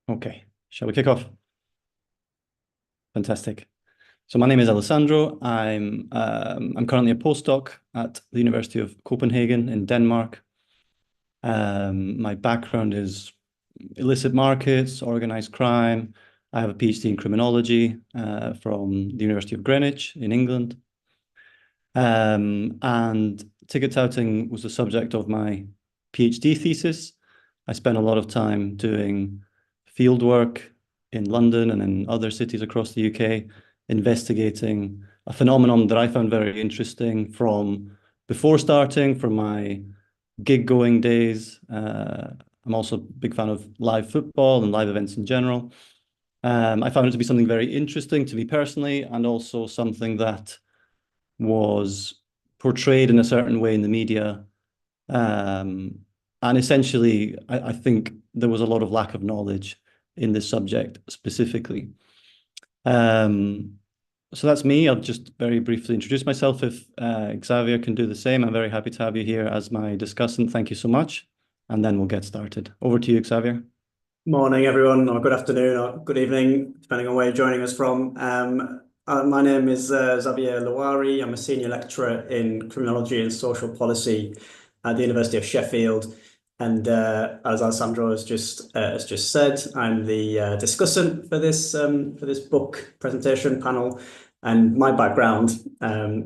Okay, shall we kick off? Fantastic. So my name is Alessandro. I'm currently a postdoc at the University of Copenhagen in Denmark. My background is illicit markets, organized crime. I have a PhD in criminology from the University of Greenwich in England. And ticket touting was the subject of my PhD thesis. I spent a lot of time doing field work in London and in other cities across the UK, investigating a phenomenon that I found very interesting from before starting, from my gig-going days. I'm also a big fan of live football and live events in general. I found it to be something very interesting to me personally, and also something that was portrayed in a certain way in the media. And essentially, I think there was a lot of lack of knowledge in this subject specifically. So that's me. I'll just very briefly introduce myself. If Xavier can do the same, I'm very happy to have you here as my discussant. Thank you so much. And then we'll get started. Over to you, Xavier. Morning, everyone, or good afternoon, or good evening, depending on where you're joining us from. My name is Xavier Lawari. I'm a senior lecturer in criminology and social policy at the University of Sheffield. And as Alessandro has just said, I'm the discussant for this book presentation panel. And my background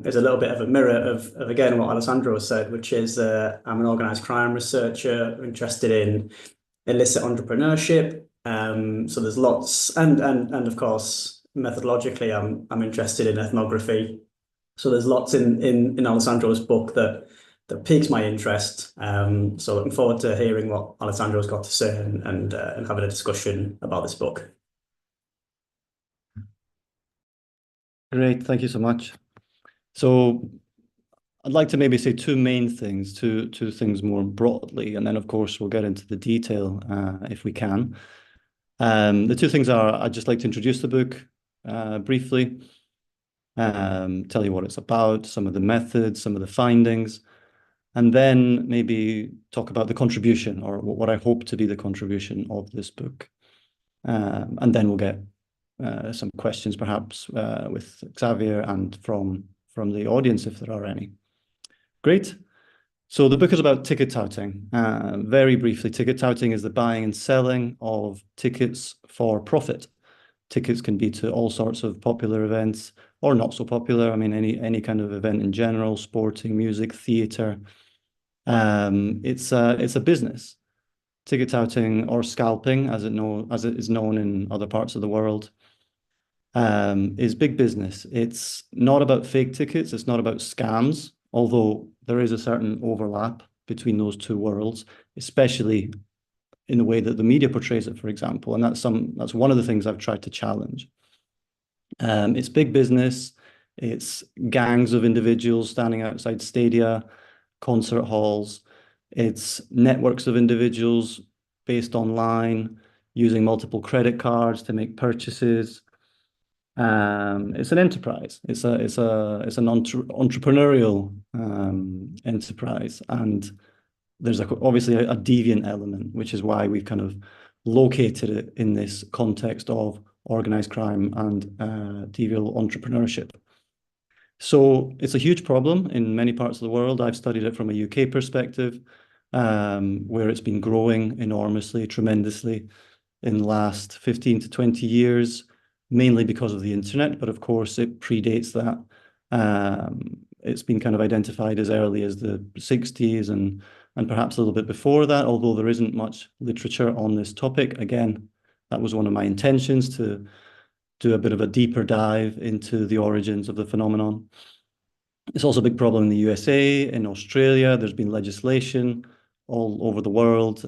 is a little bit of a mirror of again what Alessandro said, which is I'm an organized crime researcher interested in illicit entrepreneurship. So there's lots, and of course, methodologically, I'm interested in ethnography. So there's lots in Alessandro's book that piques my interest. So looking forward to hearing what Alessandro's got to say and having a discussion about this book. Great, thank you so much. So I'd like to maybe say two main things, two things more broadly, and then of course we'll get into the detail if we can. The two things are, I'd just like to introduce the book briefly, tell you what it's about, some of the methods, some of the findings, and then maybe talk about the contribution, or what I hope to be the contribution of this book. And then we'll get some questions perhaps with Xavier and from the audience if there are any. Great. So the book is about ticket touting. Very briefly, ticket touting is the buying and selling of tickets for profit. Tickets can be to all sorts of popular events or not so popular. I mean, any kind of event in general, sporting, music, theatre. It's a business. Ticket touting, or scalping, as it is known in other parts of the world, is big business. It's not about fake tickets. It's not about scams, although there is a certain overlap between those two worlds, especially in the way that the media portrays it, for example. And that's one of the things I've tried to challenge. It's big business. It's gangs of individuals standing outside stadia, concert halls. It's networks of individuals based online, using multiple credit cards to make purchases. It's an enterprise. It's an entrepreneurial enterprise, and there's obviously a deviant element, which is why we've kind of located it in this context of organized crime and deviant entrepreneurship. So it's a huge problem in many parts of the world. I've studied it from a UK perspective, where it's been growing enormously, tremendously in the last 15 to 20 years. Mainly because of the internet, but of course it predates that. It's been kind of identified as early as the 60s and perhaps a little bit before that, although there isn't much literature on this topic. Again, that was one of my intentions, to do a bit of a deeper dive into the origins of the phenomenon. It's also a big problem in the USA, in Australia. There's been legislation all over the world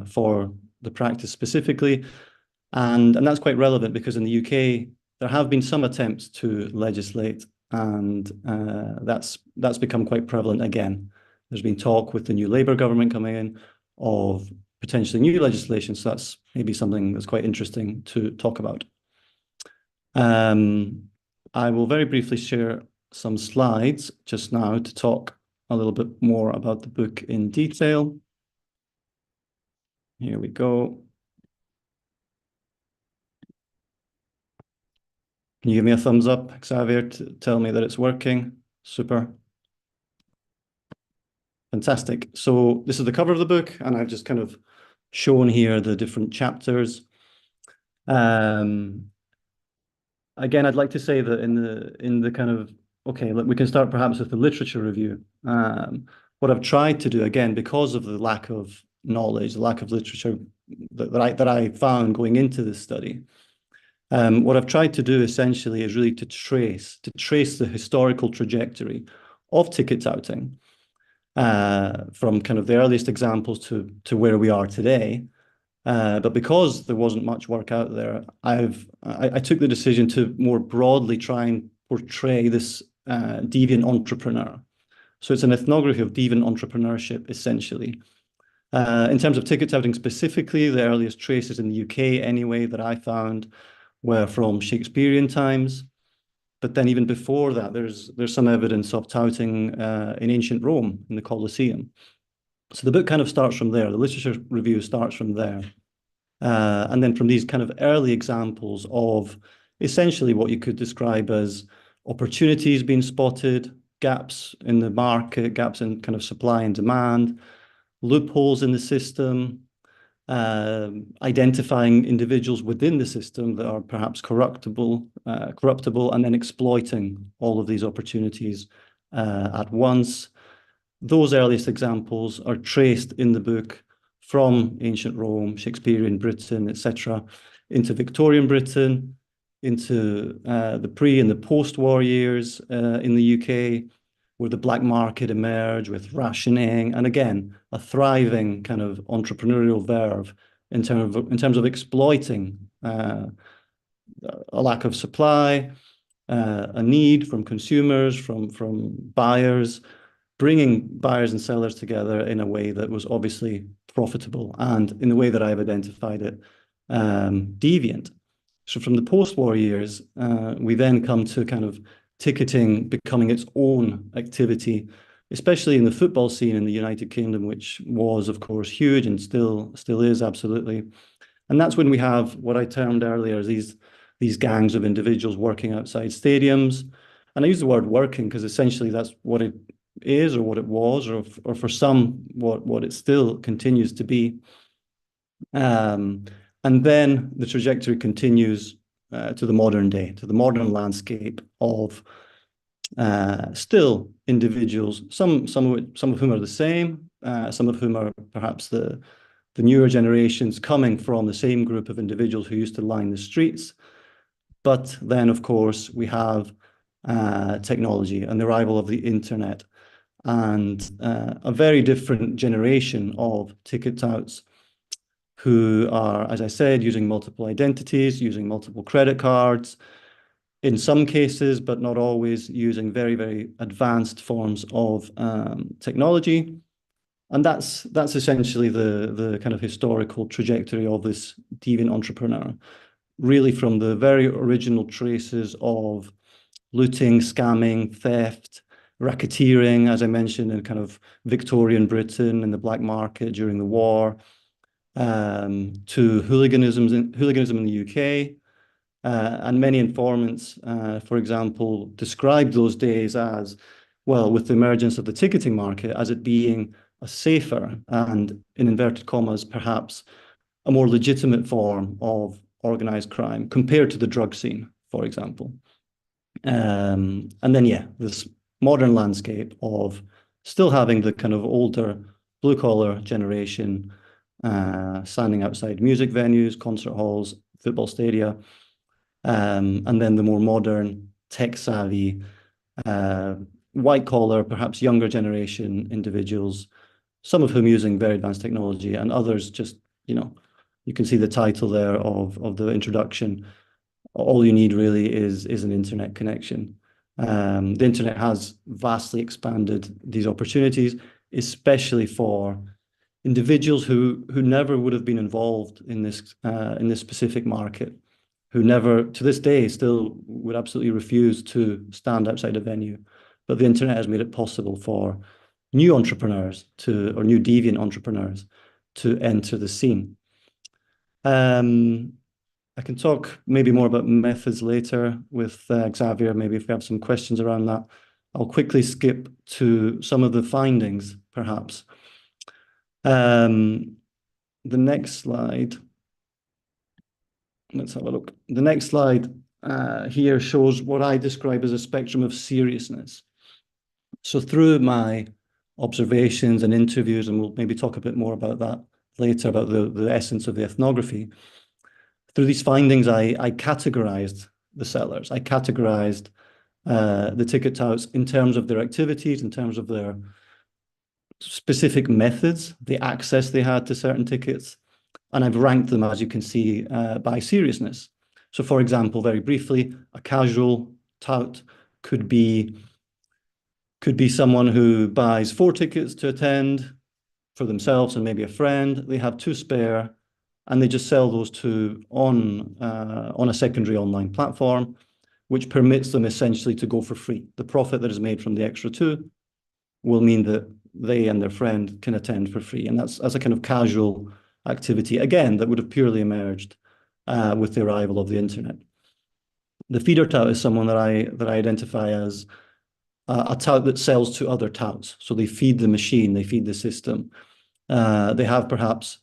for the practice specifically. And that's quite relevant because in the UK, there have been some attempts to legislate, and that's become quite prevalent again. There's been talk with the new Labour government coming in of potentially new legislation, so that's maybe something that's quite interesting to talk about. I will very briefly share some slides just now to talk a little bit more about the book in detail. Here we go. Can you give me a thumbs up, Xavier, to tell me that it's working? Super. Fantastic. So this is the cover of the book, and I've just kind of shown here the different chapters. Again, I'd like to say that in the kind of, okay, look, we can start perhaps with the literature review. What I've tried to do, again, because of the lack of knowledge, the lack of literature that I found going into this study, what I've tried to do essentially is really to trace the historical trajectory of ticket touting from kind of the earliest examples to where we are today. But because there wasn't much work out there, I took the decision to more broadly try and portray this deviant entrepreneur. So it's an ethnography of deviant entrepreneurship, essentially. In terms of ticket touting specifically, the earliest traces in the UK, anyway, that I found were from Shakespearean times. But then even before that, there's some evidence of touting in ancient Rome, in the Colosseum. So the book kind of starts from there. The literature review starts from there. And then from these kind of early examples of essentially what you could describe as opportunities being spotted, gaps in the market, gaps in kind of supply and demand, loopholes in the system, identifying individuals within the system that are perhaps corruptible, and then exploiting all of these opportunities at once. Those earliest examples are traced in the book from ancient Rome, Shakespearean Britain, etc., into Victorian Britain, into the pre and the post-war years in the UK, where the black market emerged with rationing, and again, a thriving kind of entrepreneurial verve in terms of exploiting a lack of supply, a need from consumers, from buyers, bringing buyers and sellers together in a way that was obviously profitable and in the way that I've identified it, deviant. So from the post-war years, we then come to kind of ticketing becoming its own activity, especially in the football scene in the United Kingdom, which was, of course, huge and still is absolutely. And that's when we have what I termed earlier as these gangs of individuals working outside stadiums. And I use the word working because essentially that's what it is, or what it was, or for some, what it still continues to be. And then the trajectory continues to the modern day, to the modern landscape of still individuals, some of whom are the same, some of whom are perhaps the newer generations coming from the same group of individuals who used to line the streets. But then, of course, we have technology and the arrival of the internet, and a very different generation of ticket touts who are, as I said, using multiple identities, using multiple credit cards, in some cases, but not always, using very, very advanced forms of technology. And that's essentially the kind of historical trajectory of this deviant entrepreneur, really from the very original traces of looting, scamming, theft, racketeering, as I mentioned, in kind of Victorian Britain and the black market during the war, to hooliganism in the UK. And many informants, for example, described those days as, well, with the emergence of the ticketing market, as it being a safer and, in inverted commas, perhaps a more legitimate form of organized crime compared to the drug scene, for example. And then, yeah, this modern landscape of still having the kind of older blue-collar generation standing outside music venues, concert halls, football stadia, and then the more modern, tech-savvy, white-collar, perhaps younger generation individuals, some of whom using very advanced technology, and others just, you can see the title there of the introduction. All you need really is an internet connection. The internet has vastly expanded these opportunities, especially for individuals who never would have been involved in this specific market, who never, to this day, still would absolutely refuse to stand outside a venue. But the internet has made it possible for new entrepreneurs or new deviant entrepreneurs to enter the scene. I can talk maybe more about methods later with Xavier, maybe if we have some questions around that. I'll quickly skip to some of the findings, perhaps. The next slide, let's have a look. The next slide here shows what I describe as a spectrum of seriousness. So through my observations and interviews, and we'll maybe talk a bit more about that later, about the essence of the ethnography, through these findings, I categorized the sellers. I categorized the ticket touts in terms of their activities, in terms of their specific methods, the access they had to certain tickets, and I've ranked them, as you can see, by seriousness. So, for example, very briefly, a casual tout could be someone who buys 4 tickets to attend for themselves and maybe a friend. They have 2 spare, and they just sell those 2 on a secondary online platform, which permits them essentially to go for free. The profit that is made from the extra 2 will mean that they and their friend can attend for free. And that's a kind of casual activity, again, that would have purely emerged with the arrival of the internet. The feeder tout is someone that I identify as a tout that sells to other touts. So they feed the machine, they feed the system. They have perhaps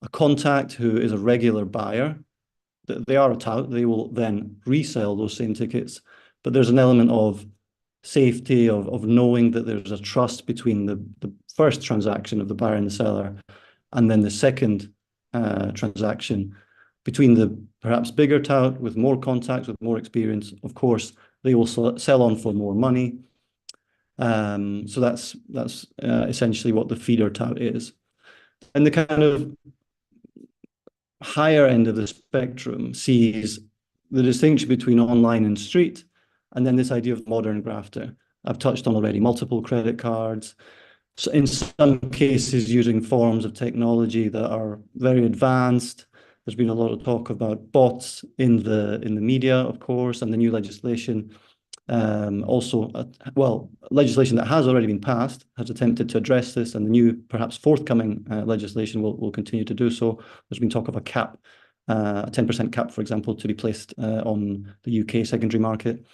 a contact who is a regular buyer. They are a tout. They will then resell those same tickets. But there's an element of safety, of knowing that there's a trust between the first transaction of the buyer and the seller, and then the second transaction between the perhaps bigger tout with more contacts, with more experience. Of course, they will sell on for more money. So that's essentially what the feeder tout is. And the kind of higher end of the spectrum sees the distinction between online and street, and then this idea of modern grafter. I've touched on already multiple credit cards. So in some cases, using forms of technology that are very advanced. There's been a lot of talk about bots in the media, of course, and the new legislation. Also, legislation that has already been passed has attempted to address this, and the new, perhaps forthcoming legislation will continue to do so. There's been talk of a cap, a 10% cap, for example, to be placed on the UK secondary market.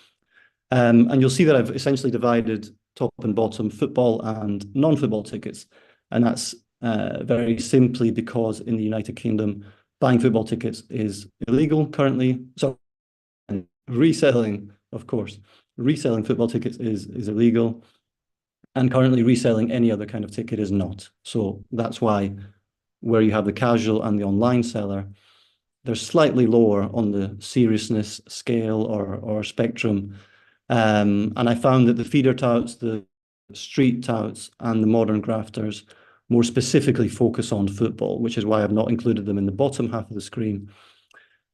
And you'll see that I've essentially divided top and bottom football and non-football tickets. And that's very simply because in the United Kingdom, buying football tickets is illegal currently. So reselling, of course, reselling football tickets is illegal. And currently reselling any other kind of ticket is not. So that's why where you have the casual and the online seller, they're slightly lower on the seriousness scale or spectrum. And I found that the feeder touts, the street touts, and the modern grafters more specifically focus on football, which is why I've not included them in the bottom half of the screen.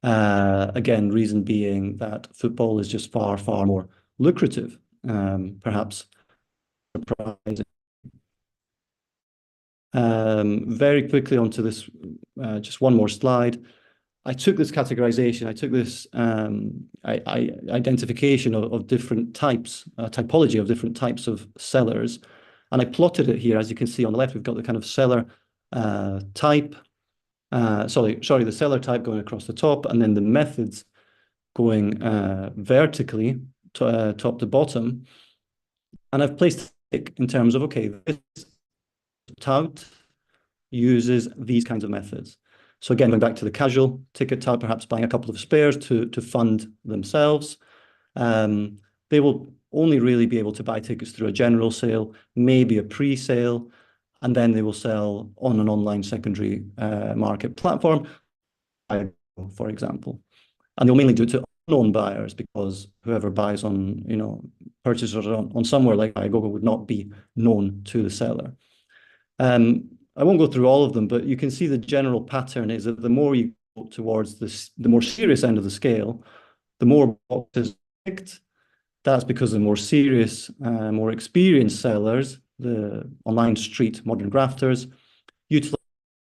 Again, reason being that football is just far, far more lucrative, perhaps surprising. Very quickly onto this, just one more slide. I took this categorization, I took this identification of different types, typology of different types of sellers, and I plotted it here. As you can see on the left, we've got the kind of seller type, the seller type going across the top, and then the methods going vertically top to bottom. And I've placed it in terms of, okay, this tout uses these kinds of methods. So again, going back to the casual ticket tout, perhaps buying a couple of spares to fund themselves. They will only really be able to buy tickets through a general sale, maybe a pre-sale, and then they will sell on an online secondary market platform, for example. And they'll mainly do it to unknown buyers because whoever buys on, purchases on somewhere like Google would not be known to the seller. I won't go through all of them, but you can see the general pattern is that the more you go towards the more serious end of the scale, the more boxes ticked. That's because the more serious, more experienced sellers, the online street modern grafters, utilize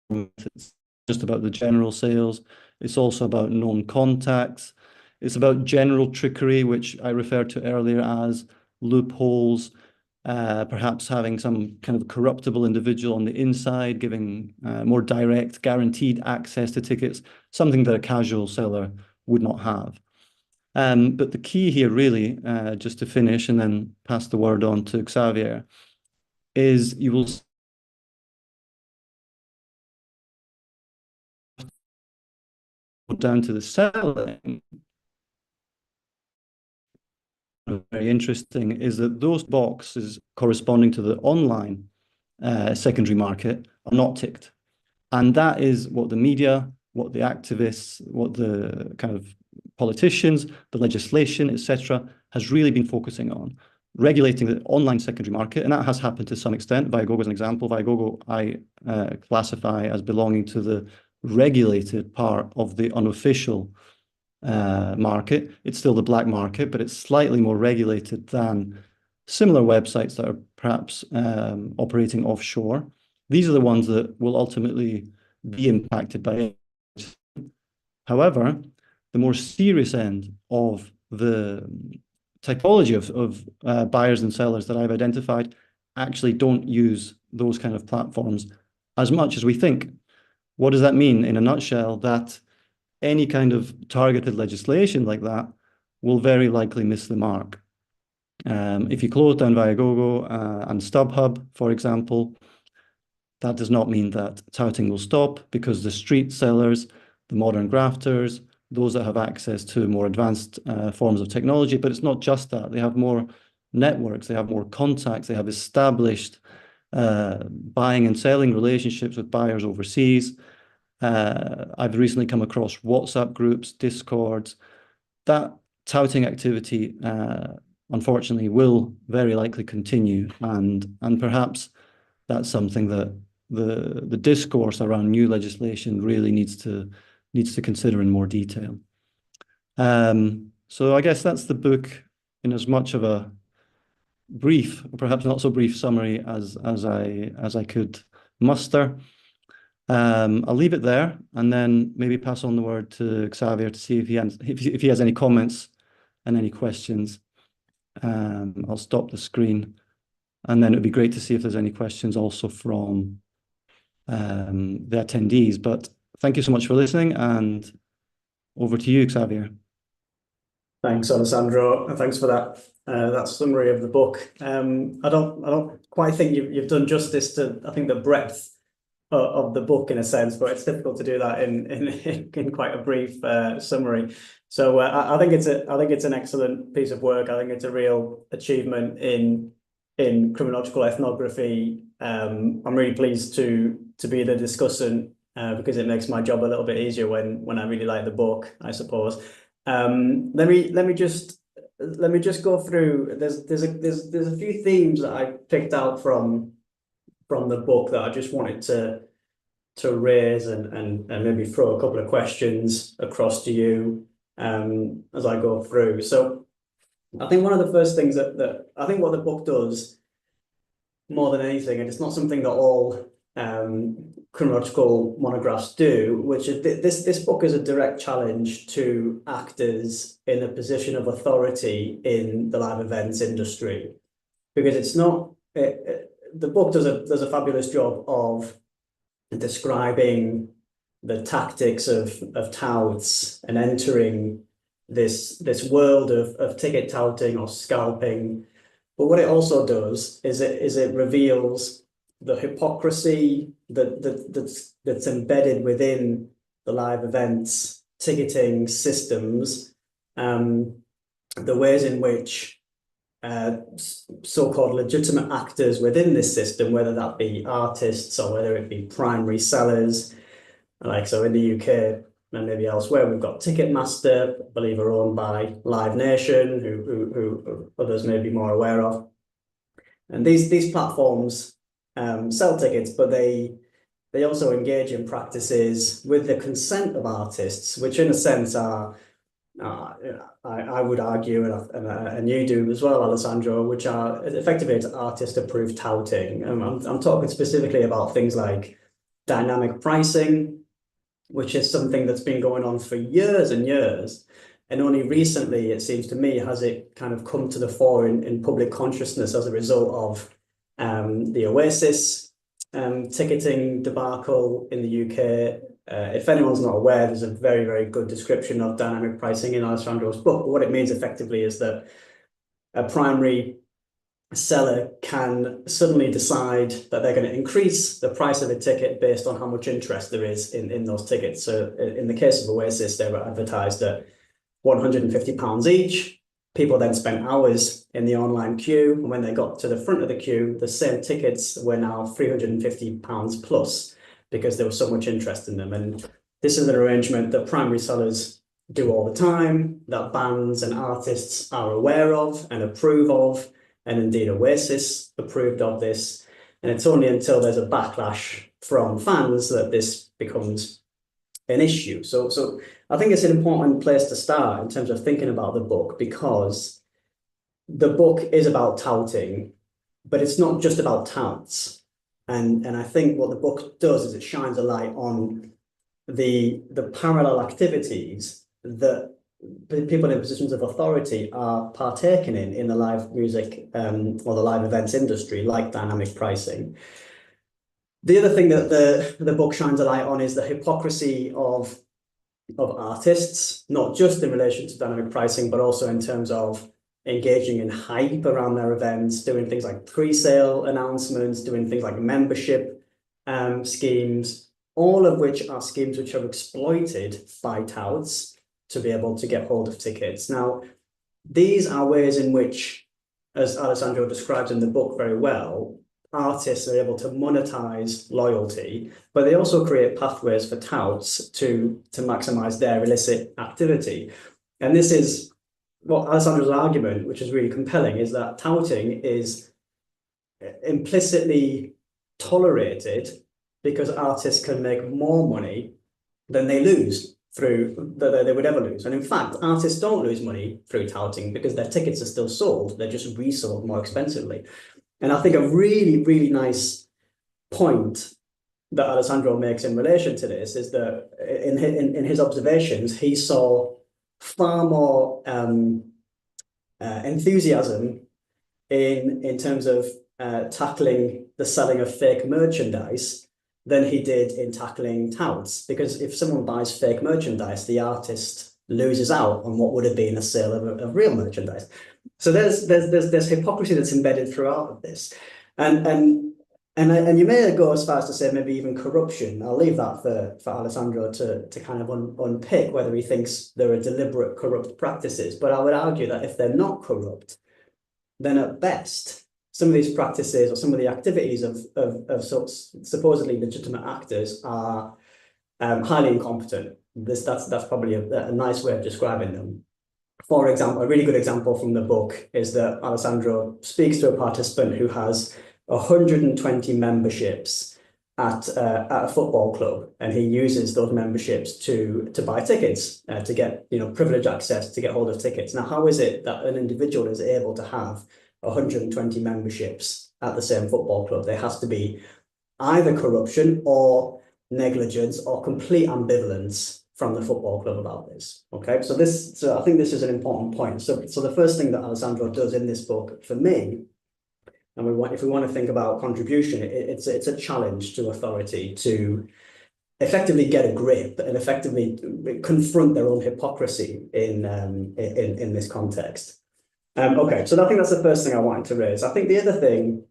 methods just about the general sales. It's also about known contacts. It's about general trickery, which I referred to earlier as loopholes. perhaps having some kind of corruptible individual on the inside, giving more direct, guaranteed access to tickets, something that a casual seller would not have. But the key here really, just to finish and then pass the word on to Xavier, is you will go down to the selling. Very interesting is that those boxes corresponding to the online secondary market are not ticked. And that is what the media, what the activists, what the kind of politicians, the legislation, etc., has really been focusing on, regulating the online secondary market. And that has happened to some extent. Viagogo is an example. Viagogo, I classify as belonging to the regulated part of the unofficial market. It's still the black market, but it's slightly more regulated than similar websites that are perhaps operating offshore. These are the ones that will ultimately be impacted by it. However, the more serious end of the typology of buyers and sellers that I've identified actually don't use those kind of platforms as much as we think. What does that mean? In a nutshell, that any kind of targeted legislation like that will very likely miss the mark. If you close down Viagogo and StubHub, for example, that does not mean that touting will stop, because the street sellers, the modern grafters, those that have access to more advanced forms of technology, but it's not just that. They have more networks, they have more contacts, they have established buying and selling relationships with buyers overseas. I've recently come across WhatsApp groups, Discords. That touting activity, unfortunately, will very likely continue, and perhaps that's something that the discourse around new legislation really needs to consider in more detail. So I guess that's the book in as much of a brief, perhaps not so brief summary as I could muster. I'll leave it there and then maybe pass on the word to Xavier to see if he has any comments and any questions. I'll stop the screen, and then it'd be great to see if there's any questions also from the attendees. But thank you so much for listening, and over to you, Xavier. Thanks, Alessandro, and thanks for that summary of the book. I don't quite think you've done justice to, I think, the breadth of the book in a sense, but it's difficult to do that in quite a brief summary. So I think it's an excellent piece of work. I think it's a real achievement in criminological ethnography. I'm really pleased to be the discussant because it makes my job a little bit easier when I really like the book, I suppose. Let me just go through. There's a few themes that I picked out from the book that I just wanted to raise and maybe throw a couple of questions across to you as I go through. So I think one of the first things that I think what the book does more than anything, and it's not something that all criminological monographs do, which is this book is a direct challenge to actors in a position of authority in the live events industry, because it's not. The book does a fabulous job of describing the tactics of touts and entering this world of ticket touting or scalping. But what it also does is it reveals the hypocrisy that's embedded within the live events ticketing systems, the ways in which so-called legitimate actors within this system, whether that be artists or whether it be primary sellers, like so in the UK and maybe elsewhere, we've got Ticketmaster, I believe are owned by Live Nation, who others may be more aware of. And these platforms sell tickets, but they also engage in practices with the consent of artists, which in a sense are I would argue, and you do as well, Alessandro, which are effectively artist-approved touting. I'm talking specifically about things like dynamic pricing, which is something that's been going on for years and years And only recently, it seems to me, has it kind of come to the fore in public consciousness as a result of the Oasis ticketing debacle in the UK. If anyone's not aware, there's a very, very good description of dynamic pricing in Alessandro's book. But what it means effectively is that a primary seller can suddenly decide that they're going to increase the price of a ticket based on how much interest there is in those tickets. So in the case of Oasis, they were advertised at £150 each. People then spent hours in the online queue, and when they got to the front of the queue, the same tickets were now £350 plus because there was so much interest in them. And this is an arrangement that primary sellers do all the time, that bands and artists are aware of and approve of, and indeed Oasis approved of this. And it's only until there's a backlash from fans that this becomes an issue. So I think it's an important place to start in terms of thinking about the book, because the book is about touting, but it's not just about touts. And I think what the book does is it shines a light on the parallel activities that people in positions of authority are partaking in the live music or the live events industry, like dynamic pricing. The other thing that the book shines a light on is the hypocrisy of artists, not just in relation to dynamic pricing, but also in terms of engaging in hype around their events, doing things like pre-sale announcements, doing things like membership schemes, all of which are schemes which are exploited by touts to be able to get hold of tickets. Now, these are ways in which, as Alessandro describes in the book very well, artists are able to monetize loyalty, but they also create pathways for touts to maximize their illicit activity. And this is what Alessandro's argument, which is really compelling, is that touting is implicitly tolerated because artists can make more money than they lose through that they would ever lose. And in fact, artists don't lose money through touting because their tickets are still sold. They're just resold more expensively. And I think a really, really nice point that Alessandro makes in relation to this is that in his observations, he saw far more enthusiasm in terms of tackling the selling of fake merchandise than he did in tackling touts. Because if someone buys fake merchandise, the artist loses out on what would have been a sale of real merchandise. So there's hypocrisy that's embedded throughout of this, and you may go as far as to say maybe even corruption. I'll leave that for Alessandro to kind of unpick whether he thinks there are deliberate corrupt practices. But I would argue that if they're not corrupt, then at best, some of these practices or some of the activities of supposedly legitimate actors are highly incompetent. That's probably a nice way of describing them. For example, a really good example from the book is that Alessandro speaks to a participant who has 120 memberships at a football club, and he uses those memberships to buy tickets, to get privileged access, to get hold of tickets. Now, how is it that an individual is able to have 120 memberships at the same football club? There has to be either corruption or negligence or complete ambivalence from the football club about this. Okay, so I think this is an important point. So the first thing that Alessandro does in this book for me, and if we want to think about contribution, it's a challenge to authority to effectively get a grip and effectively confront their own hypocrisy in this context. Okay, so I think that's the first thing I wanted to raise. I think the other thing,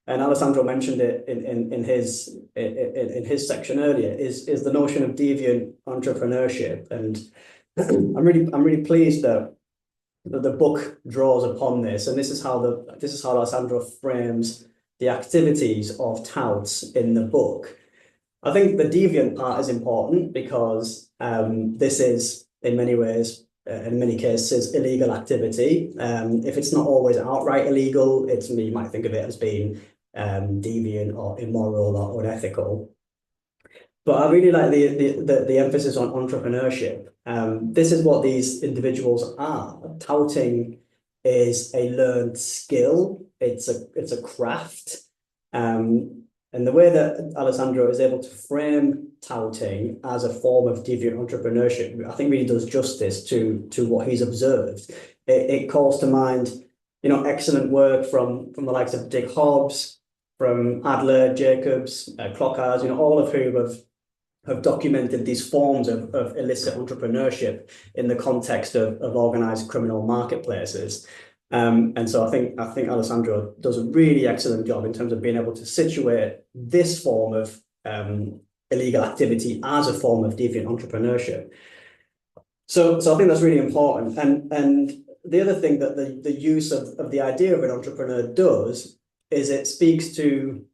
and Alessandro mentioned it in his section earlier, is the notion of deviant entrepreneurship, and I'm really pleased that the book draws upon this, and this is how Alessandro frames the activities of touts in the book. I think the deviant part is important because this is in many ways, in many cases, illegal activity. If it's not always outright illegal, you might think of it as being deviant or immoral or unethical. But I really like the emphasis on entrepreneurship. This is what these individuals are. Touting is a learned skill. It's a craft. And the way that Alessandro is able to frame touting as a form of deviant entrepreneurship, I think really does justice to what he's observed. It calls to mind, excellent work from the likes of Dick Hobbs, from Adler, Jacobs, Clockars, all of whom have documented these forms of illicit entrepreneurship in the context of organized criminal marketplaces. And so I think Alessandro does a really excellent job in terms of being able to situate this form of illegal activity as a form of deviant entrepreneurship. So I think that's really important. And the other thing that the use of the idea of an entrepreneur does is it speaks to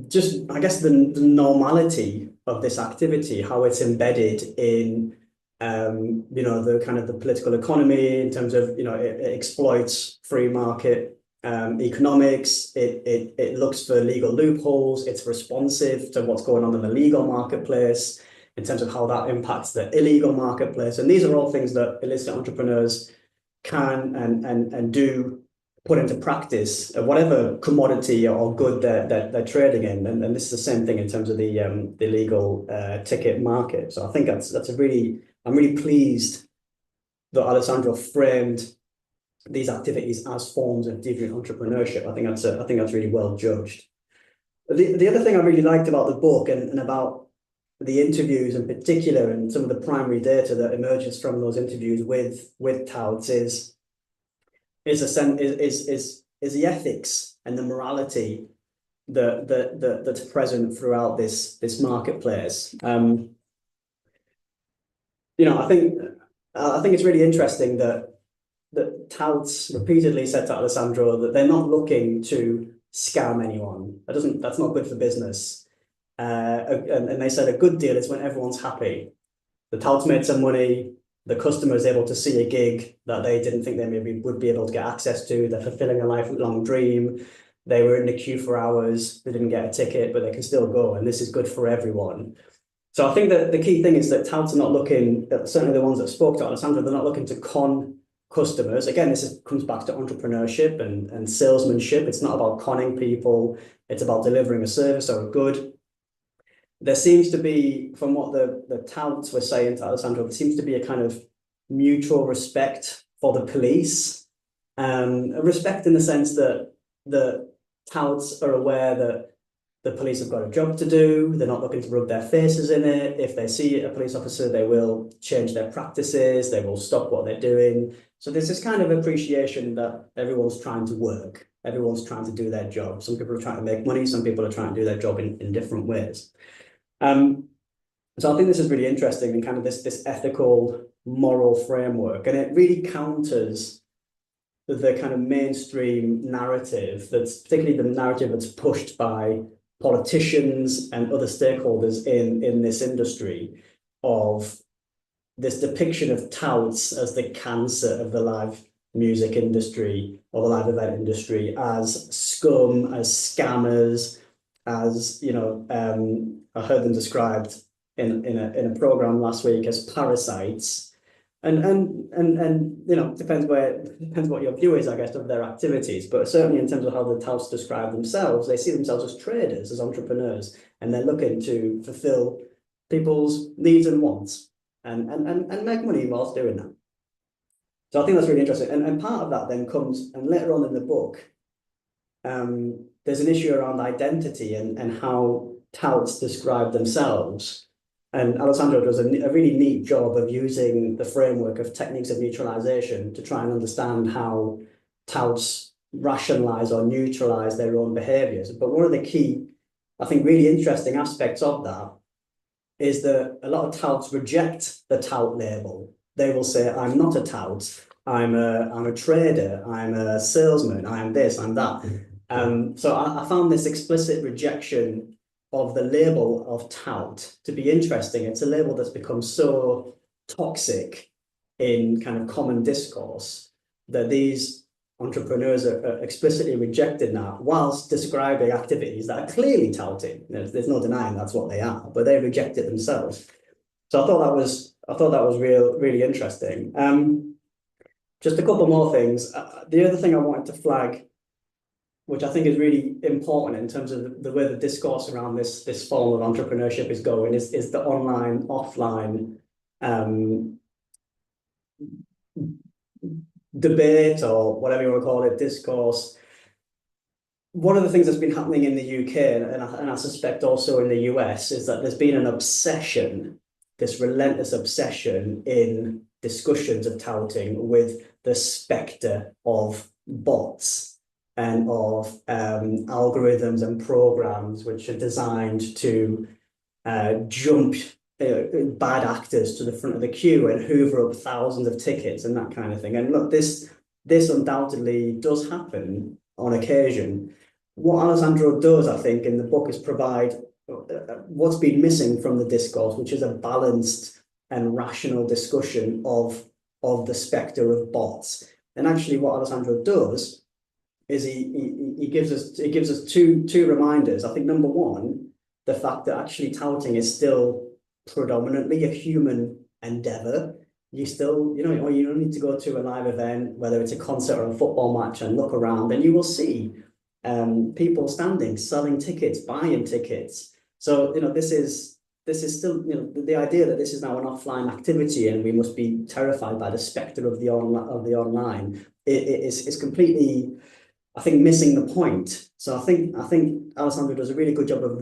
just, I guess, the normality of this activity, how it's embedded in the kind of the political economy in terms of, it exploits free market economics. It looks for legal loopholes. It's responsive to what's going on in the legal marketplace in terms of how that impacts the illegal marketplace. And these are all things that illicit entrepreneurs can and do put into practice, whatever commodity or good they're trading in. And this is the same thing in terms of the legal ticket market. So I think I'm really pleased that Alessandro framed these activities as forms of deviant entrepreneurship. I think that's really well judged. The other thing I really liked about the book and about the interviews in particular, and some of the primary data that emerges from those interviews with touts is the ethics and the morality that's present throughout this marketplace. I think it's really interesting that touts repeatedly said to Alessandro that they're not looking to scam anyone. That's not good for business. And they said a good deal is when everyone's happy. The touts made some money. The customer is able to see a gig that they didn't think they maybe would be able to get access to. They're fulfilling a lifelong dream. They were in the queue for hours. They didn't get a ticket, but they can still go. And this is good for everyone. So I think that the key thing is that touts are not looking, certainly the ones that spoke to Alessandro, they're not looking to con customers. Again, comes back to entrepreneurship and salesmanship. It's not about conning people. It's about delivering a service or a good. There seems to be, from what the touts were saying to Alessandro, there seems to be a kind of mutual respect for the police. A respect in the sense that the touts are aware that the police have got a job to do. They're not looking to rub their faces in it. If they see a police officer, they will change their practices. They will stop what they're doing. So there's this kind of appreciation that everyone's trying to work. Everyone's trying to do their job. Some people are trying to make money. Some people are trying to do their job in different ways. So I think this is really interesting and kind of this ethical, moral framework. And it really counters the kind of mainstream narrative that's particularly the narrative that's pushed by politicians and other stakeholders in this industry of this depiction of touts as the cancer of the live music industry or the live event industry, as scum, as scammers, as I heard them described in a program last week as parasites. And depends what your view is, I guess, of their activities. But certainly in terms of how the touts describe themselves, they see themselves as traders, as entrepreneurs, and they're looking to fulfill people's needs and wants and make money whilst doing that. So I think that's really interesting. And part of that then comes, and later on in the book, there's an issue around identity and how touts describe themselves. And Alessandro does a really neat job of using the framework of techniques of neutralization to try and understand how touts rationalize or neutralize their own behaviors. But one of the key, I think, really interesting aspects of that is that a lot of touts reject the tout label. They will say, I'm not a tout, I'm a trader, I'm a salesman, I'm this, I'm that. So I found this explicit rejection of the label of tout to be interesting. It's a label that's become so toxic in kind of common discourse that these entrepreneurs are explicitly rejected now, whilst describing activities that are clearly touting. There's no denying that's what they are, but they reject it themselves. So I thought that was really interesting. Just a couple more things. The other thing I wanted to flag which I think is really important in terms of the way the discourse around this form of entrepreneurship is going, is the online offline debate, or whatever you want to call it, discourse. One of the things that's been happening in the UK, and I suspect also in the US, is that there's been an obsession, this relentless obsession in discussions of touting with the spectre of bots and of algorithms and programs which are designed to jump bad actors to the front of the queue and hoover up thousands of tickets and that kind of thing. And look, this undoubtedly does happen on occasion. What Alessandro does, I think, in the book is provide what's been missing from the discourse, which is a balanced and rational discussion of the spectre of bots. And actually, what Alessandro does is he gives us two reminders. I think number one, the fact that actually touting is still predominantly a human endeavor. You still, you don't need to go to a live event, whether it's a concert or a football match, and look around, and you will see people standing, selling tickets, buying tickets. So, this is still, the idea that this is now an offline activity and we must be terrified by the spectre of the online is completely, I think, missing the point. So I think Alessandro does a really good job of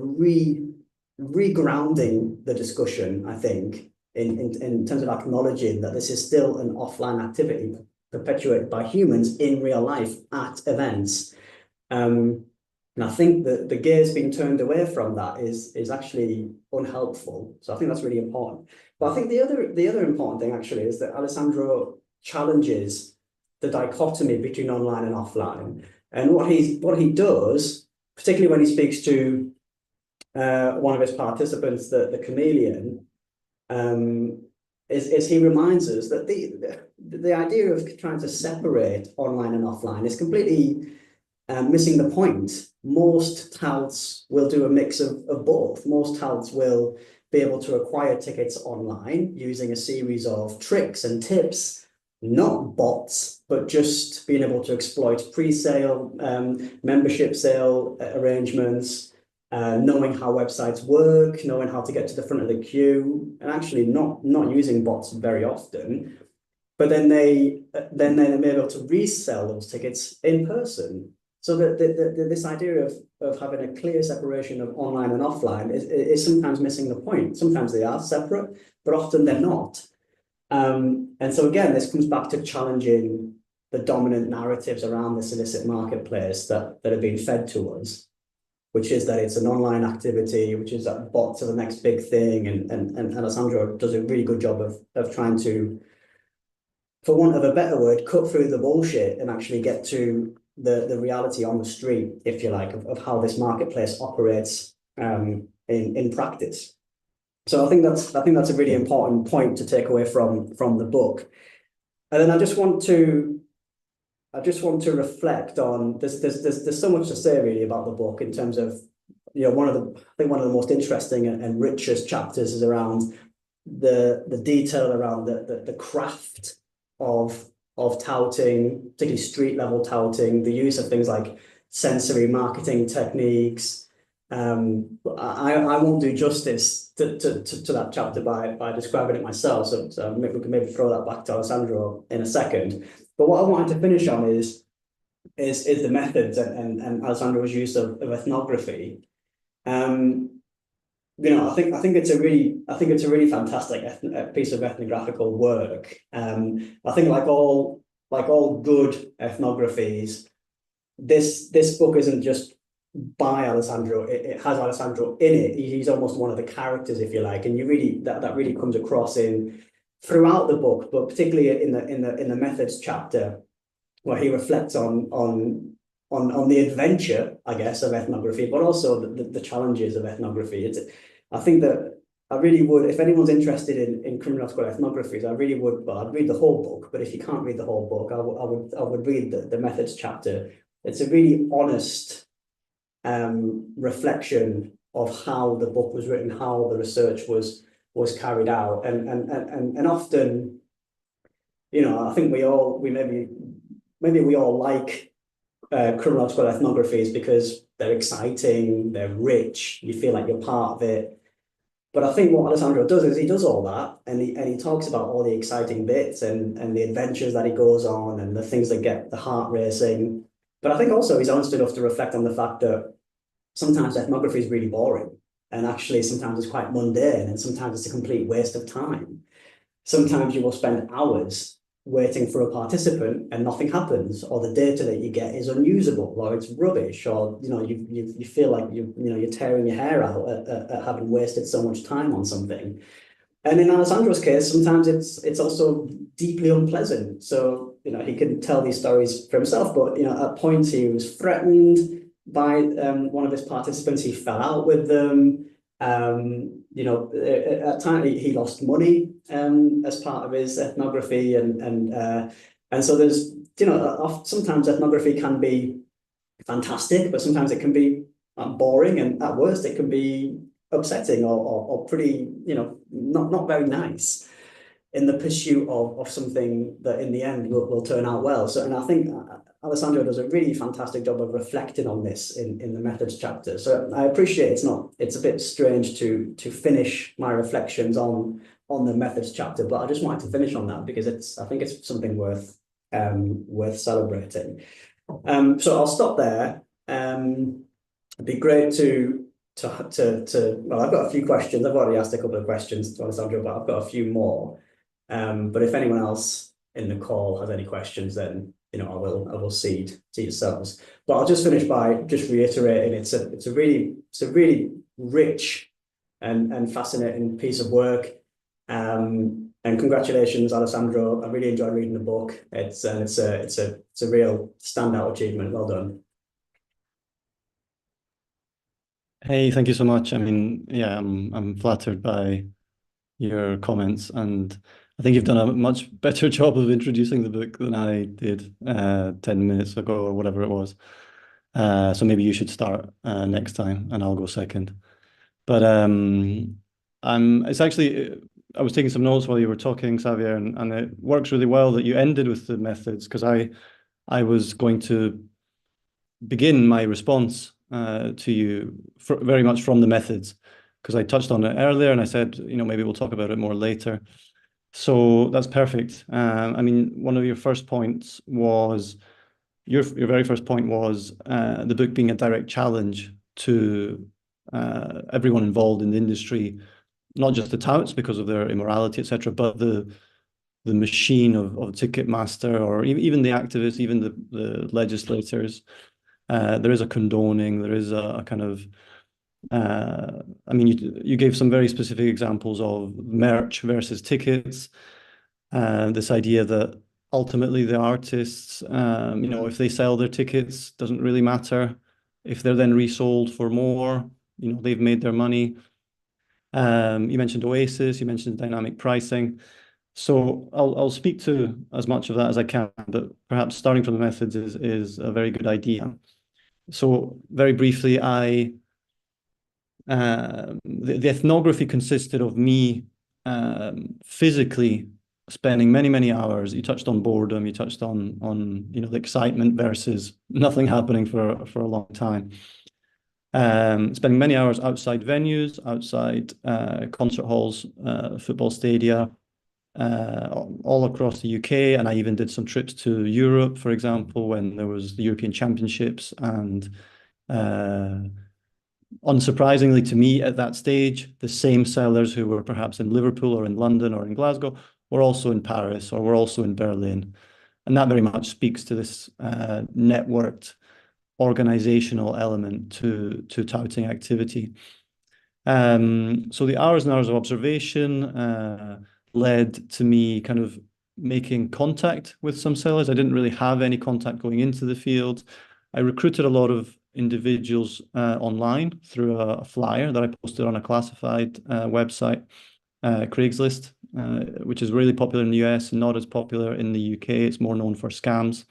regrounding the discussion, I think, in terms of acknowledging that this is still an offline activity perpetuated by humans in real life at events. And I think that the gaze being turned away from that is actually unhelpful. So I think that's really important. But I think the other important thing actually is that Alessandro challenges the dichotomy between online and offline. And what he does, particularly when he speaks to one of his participants, the chameleon, is he reminds us that the idea of trying to separate online and offline is completely missing the point. Most touts will do a mix of both. Most touts will be able to acquire tickets online using a series of tricks and tips, not bots, but just being able to exploit pre-sale, membership sale arrangements, knowing how websites work, knowing how to get to the front of the queue, and actually not using bots very often. But then they may be able to resell those tickets in person. So this idea of having a clear separation of online and offline is sometimes missing the point. Sometimes they are separate, but often they're not. And so again, this comes back to challenging the dominant narratives around this illicit marketplace that are being fed to us, which is that it's an online activity, which is that bots are the next big thing. And Alessandro does a really good job of trying to, for want of a better word, cut through the bullshit and actually get to the reality on the street, if you like, of how this marketplace operates in practice. So I think that's a really important point to take away from the book. And then I just want to reflect on there's so much to say really about the book in terms of, one of the most interesting and richest chapters is around the detail around the craft of touting, particularly street level touting, the use of things like sensory marketing techniques. I won't do justice to that chapter by describing it myself, so we can maybe throw that back to Alessandro in a second. But what I wanted to finish on is the methods and Alessandro's use of ethnography. I think it's a really fantastic piece of ethnographical work. I think like all good ethnographies, this book isn't just by Alessandro. It has Alessandro in it. He's almost one of the characters, if you like, and you really that really comes across throughout the book, but particularly in the methods chapter, where he reflects on the adventure, I guess, of ethnography, but also the challenges of ethnography. I think that I really would, if anyone's interested in criminological ethnographies, I really would, well, I'd read the whole book, but if you can't read the whole book, I would read the methods chapter. It's a really honest reflection of how the book was written, how the research was carried out, and often, I think maybe we all like criminological ethnographies because they're exciting, they're rich, you feel like you're part of it. But I think what Alessandro does is he does all that, and he talks about all the exciting bits and the adventures that he goes on and the things that get the heart racing. But I think also he's honest enough to reflect on the fact that sometimes ethnography is really boring, and actually sometimes it's quite mundane, and sometimes it's a complete waste of time. Sometimes you will spend hours waiting for a participant and nothing happens, or the data that you get is unusable, or it's rubbish, or you feel like you're tearing your hair out at having wasted so much time on something. And in Alessandro's case, sometimes it's also deeply unpleasant. So he can tell these stories for himself, but at points he was threatened by one of his participants. He fell out with them. At times he lost money as part of his ethnography, and so there's sometimes ethnography can be fantastic, but sometimes it can be boring, and at worst it can be upsetting or pretty not very nice in the pursuit of something that in the end will turn out well. So, and I think Alessandro does a really fantastic job of reflecting on this in the methods chapter. So I appreciate it's a bit strange to finish my reflections on the methods chapter, but I just wanted to finish on that because I think it's something worth celebrating. So I'll stop there. It'd be great to well, I've got a few questions. I've already asked a couple of questions to Alessandro, but I've got a few more. But if anyone else in the call has any questions, then I will cede to yourselves. But I'll just finish by just reiterating it's a really rich and fascinating piece of work. And congratulations, Alessandro. I really enjoyed reading the book. It's a real standout achievement. Well done. Hey, thank you so much. I mean, yeah, I'm flattered by your comments, and I think you've done a much better job of introducing the book than I did 10 minutes ago or whatever it was. So maybe you should start next time, and I'll go second. But it's actually I was taking some notes while you were talking, Xavier, and it works really well that you ended with the methods, because I was going to begin my response to you very much from the methods, because I touched on it earlier and I said, maybe we'll talk about it more later. So that's perfect. I mean, one of your first points was, your very first point was the book being a direct challenge to everyone involved in the industry, not just the touts because of their immorality, etc., but the machine of Ticketmaster, or even the activists, even the legislators. There is a condoning, there is a kind of, I mean, you gave some very specific examples of merch versus tickets, this idea that ultimately the artists, if they sell their tickets, doesn't really matter. If they're then resold for more, they've made their money. You mentioned Oasis, you mentioned dynamic pricing. So I'll speak to as much of that as I can, but perhaps starting from the methods is a very good idea. So very briefly, the ethnography consisted of me physically spending many, many hours. You touched on boredom, you touched on the excitement versus nothing happening for a long time. Spending many hours outside venues, outside concert halls, football stadia, all across the UK, and I even did some trips to Europe, for example, when there was the European Championships, and unsurprisingly to me at that stage, the same sellers who were perhaps in Liverpool or in London or in Glasgow were also in Paris or were also in Berlin. And that very much speaks to this networked organizational element to touting activity. So the hours and hours of observation led to me kind of making contact with some sellers. I didn't really have any contact going into the field. I recruited a lot of individuals online through a flyer that I posted on a classified website, Craigslist, which is really popular in the US and not as popular in the UK. It's more known for scams.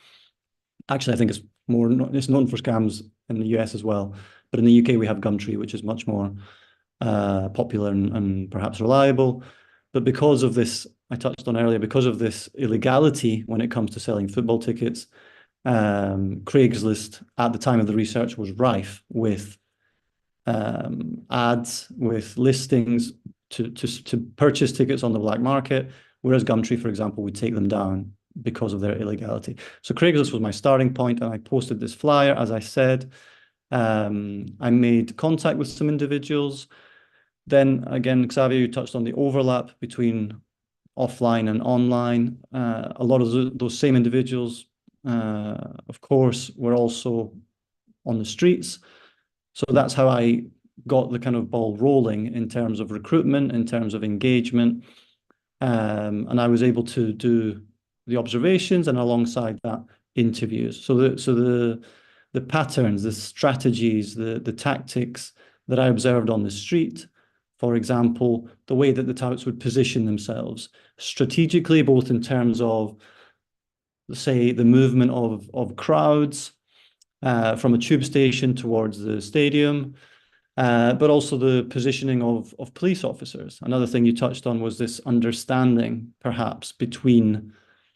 Actually, I think it's known for scams in the US as well. But in the UK, we have Gumtree, which is much more popular and perhaps reliable. But because of this, I touched on earlier, because of this illegality when it comes to selling football tickets, Craigslist at the time of the research was rife with ads, with listings to purchase tickets on the black market, whereas Gumtree, for example, would take them down because of their illegality. So Craigslist was my starting point, and I posted this flyer, as I said. I made contact with some individuals. Then again, Xavier, you touched on the overlap between offline and online. A lot of those same individuals, of course, were also on the streets. So that's how I got the kind of ball rolling in terms of recruitment, in terms of engagement. And I was able to do the observations and alongside that interviews. So the patterns, the strategies, the tactics that I observed on the street, for example, the way that the touts would position themselves strategically, both in terms of, say, the movement of crowds from a tube station towards the stadium, but also the positioning of police officers. Another thing you touched on was this understanding, perhaps, between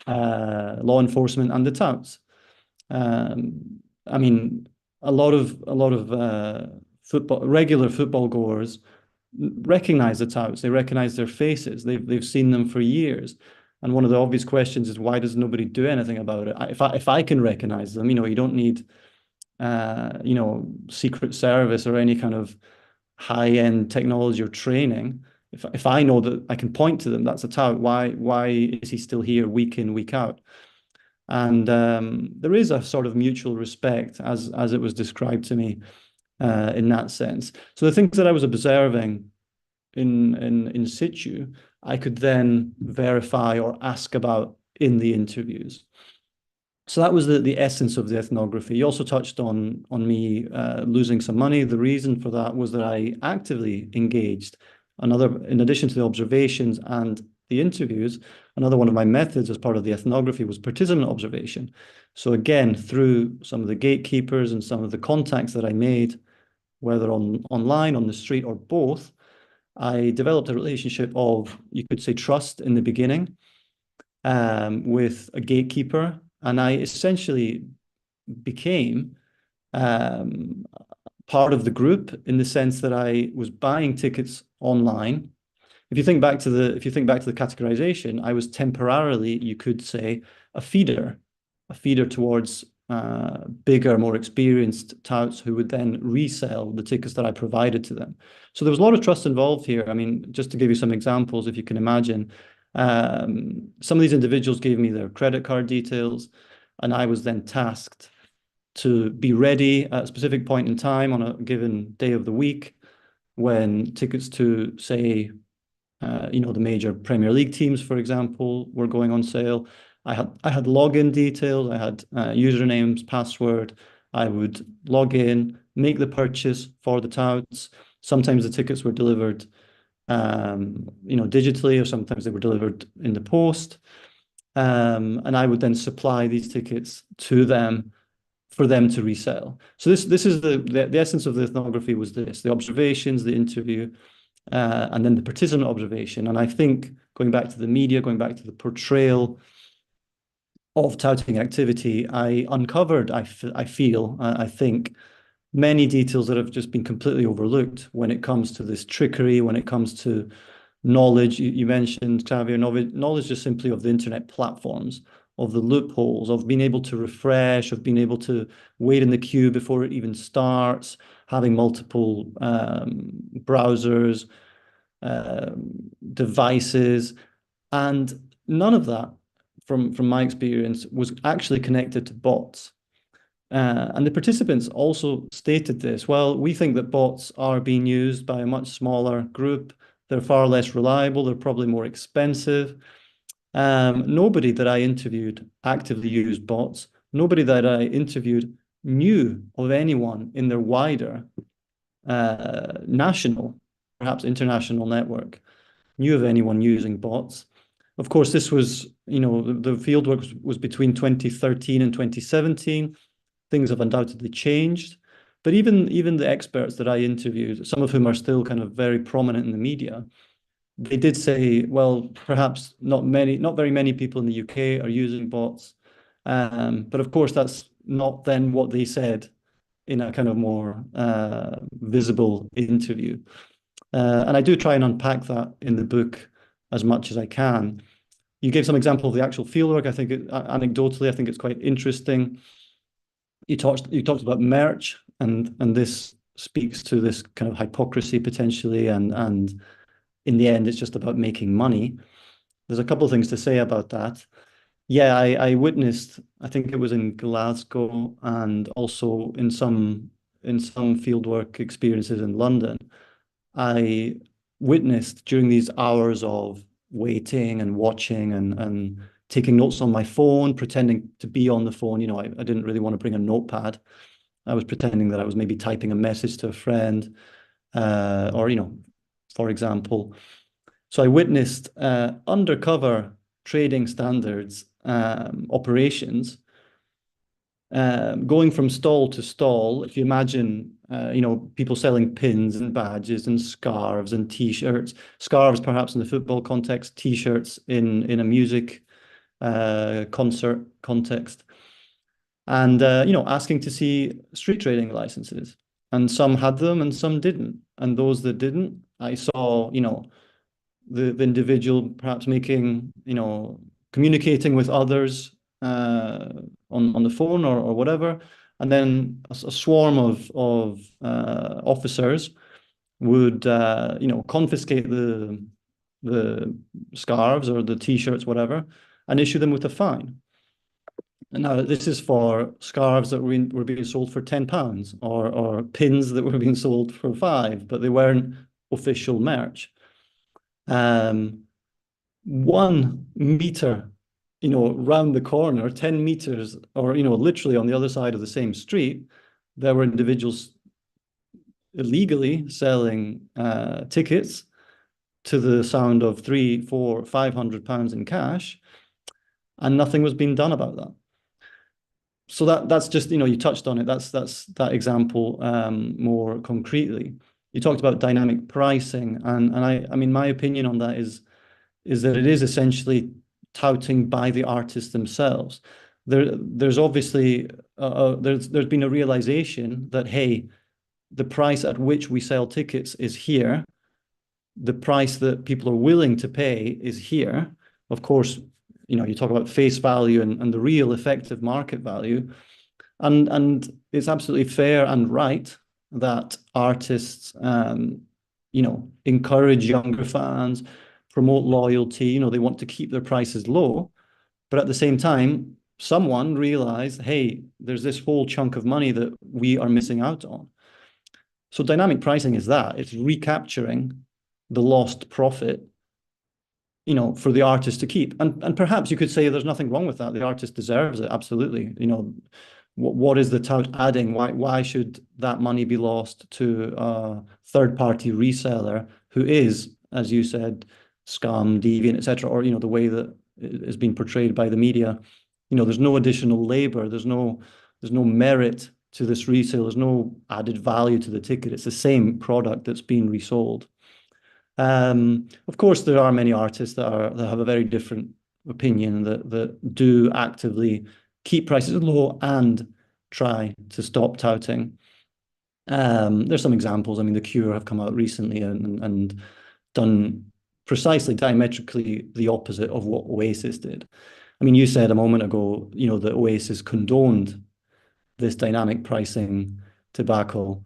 law enforcement and the touts. I mean, a lot of regular football goers recognize the touts. They recognize their faces. They've seen them for years. And one of the obvious questions is, why does nobody do anything about it? If I can recognize them, you don't need Secret Service or any kind of high-end technology or training. If I know that I can point to them, that's a tout. Why is he still here week in, week out? And there is a sort of mutual respect, as it was described to me, in that sense. So the things that I was observing in situ, I could then verify or ask about in the interviews. So that was the essence of the ethnography. You also touched on me losing some money. The reason for that was that I actively engaged. In addition to the observations and the interviews, another one of my methods as part of the ethnography was participant observation. So again, through some of the gatekeepers and some of the contacts that I made, whether online, on the street, or both, I developed a relationship of, you could say, trust in the beginning with a gatekeeper. And I essentially became part of the group in the sense that I was buying tickets online. If you think back to the categorization, I was temporarily, you could say, a feeder towards bigger, more experienced touts who would then resell the tickets that I provided to them. So there was a lot of trust involved here. I mean, just to give you some examples, if you can imagine, some of these individuals gave me their credit card details, and I was then tasked to be ready at a specific point in time on a given day of the week when tickets to, say, the major Premier League teams, for example, were going on sale. I had login details, I had usernames, password. I would log in, make the purchase for the touts. Sometimes the tickets were delivered digitally, or sometimes they were delivered in the post. And I would then supply these tickets to them for them to resell. So this is the essence of the ethnography was this: the observations, the interview, and then the participant observation. And I think going back to the media, going back to the portrayal of touting activity, I uncovered, I think, many details that have just been completely overlooked when it comes to this trickery, when it comes to knowledge. You mentioned, Xavier, knowledge just simply of the internet platforms, of the loopholes, of being able to refresh, of being able to wait in the queue before it even starts, having multiple browsers, devices, and none of that, from my experience, was actually connected to bots. And the participants also stated this. Well, we think that bots are being used by a much smaller group. They're far less reliable. They're probably more expensive. Nobody that I interviewed actively used bots. Nobody that I interviewed knew of anyone in their wider national, perhaps international network, knew of anyone using bots. Of course, this was, the fieldwork was between 2013 and 2017. Things have undoubtedly changed. But even the experts that I interviewed, some of whom are still kind of very prominent in the media, they did say, well, perhaps not very many people in the UK are using bots. But of course, that's not then what they said in a kind of more visible interview. And I do try and unpack that in the book as much as I can. You gave some example of the actual fieldwork. I think anecdotally, I think it's quite interesting. You talked about merch, and this speaks to this kind of hypocrisy potentially, and in the end, it's just about making money. There's a couple of things to say about that. Yeah, I witnessed, I think it was in Glasgow and also in some fieldwork experiences in London. I witnessed during these hours of waiting and watching and taking notes on my phone, pretending to be on the phone. You know, I didn't really want to bring a notepad. I was pretending that I was maybe typing a message to a friend, or, you know, for example. So I witnessed undercover trading standards operations going from stall to stall. If you imagine, you know, people selling pins and badges and scarves and t-shirts, scarves perhaps in the football context, t-shirts in a music concert context, and you know, asking to see street trading licenses. And some had them and some didn't. And those that didn't, I saw, you know, the individual perhaps making, you know, communicating with others on the phone or whatever, and then a swarm of officers would you know, confiscate the scarves or the t-shirts, whatever, and issue them with a fine. And now this is for scarves that were being sold for £10, or pins that were being sold for £5, but they weren't official merch. 1 meter, you know, round the corner, 10 meters, or, you know, literally on the other side of the same street, there were individuals illegally selling tickets to the sound of £300, £400, £500 in cash, and nothing was being done about that. So that's just, you know, you touched on it. That's that example more concretely. You talked about dynamic pricing, and I mean, my opinion on that is that it is essentially touting by the artists themselves. There's obviously there's been a realization that, hey, the price at which we sell tickets is here. The price that people are willing to pay is here. Of course, you know, you talk about face value and the real effective market value, and it's absolutely fair and right that artists, you know, encourage younger fans, promote loyalty. You know, they want to keep their prices low, but at the same time, someone realized, hey, there's this whole chunk of money that we are missing out on. So dynamic pricing is that. It's recapturing the lost profit, you know, for the artist to keep. And perhaps you could say there's nothing wrong with that. The artist deserves it, absolutely. You know, what is the tout adding? Why should that money be lost to a third-party reseller who is, as you said, scum, deviant, etc., or, you know, the way that is being portrayed by the media? You know, there's no additional labor, there's no merit to this resale, there's no added value to the ticket. It's the same product that's being resold. Of course, there are many artists that have a very different opinion, that do actively keep prices low and try to stop touting. There's some examples. I mean, The Cure have come out recently and done precisely diametrically the opposite of what Oasis did. I mean, you said a moment ago, you know, that Oasis condoned this dynamic pricing tobacco.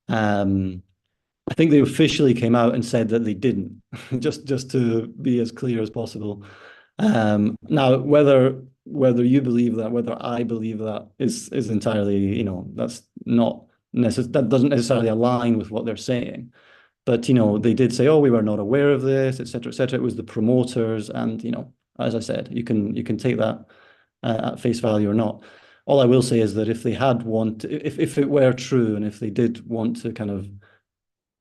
I think they officially came out and said that they didn't, just to be as clear as possible. Now, whether you believe that, whether I believe that, is entirely, you know, that doesn't necessarily align with what they're saying. But, you know, they did say, oh, we were not aware of this, etc., etc. It was the promoters, and, you know, as I said, you can take that at face value or not. All I will say is that if they had if it were true, and if they did want to kind of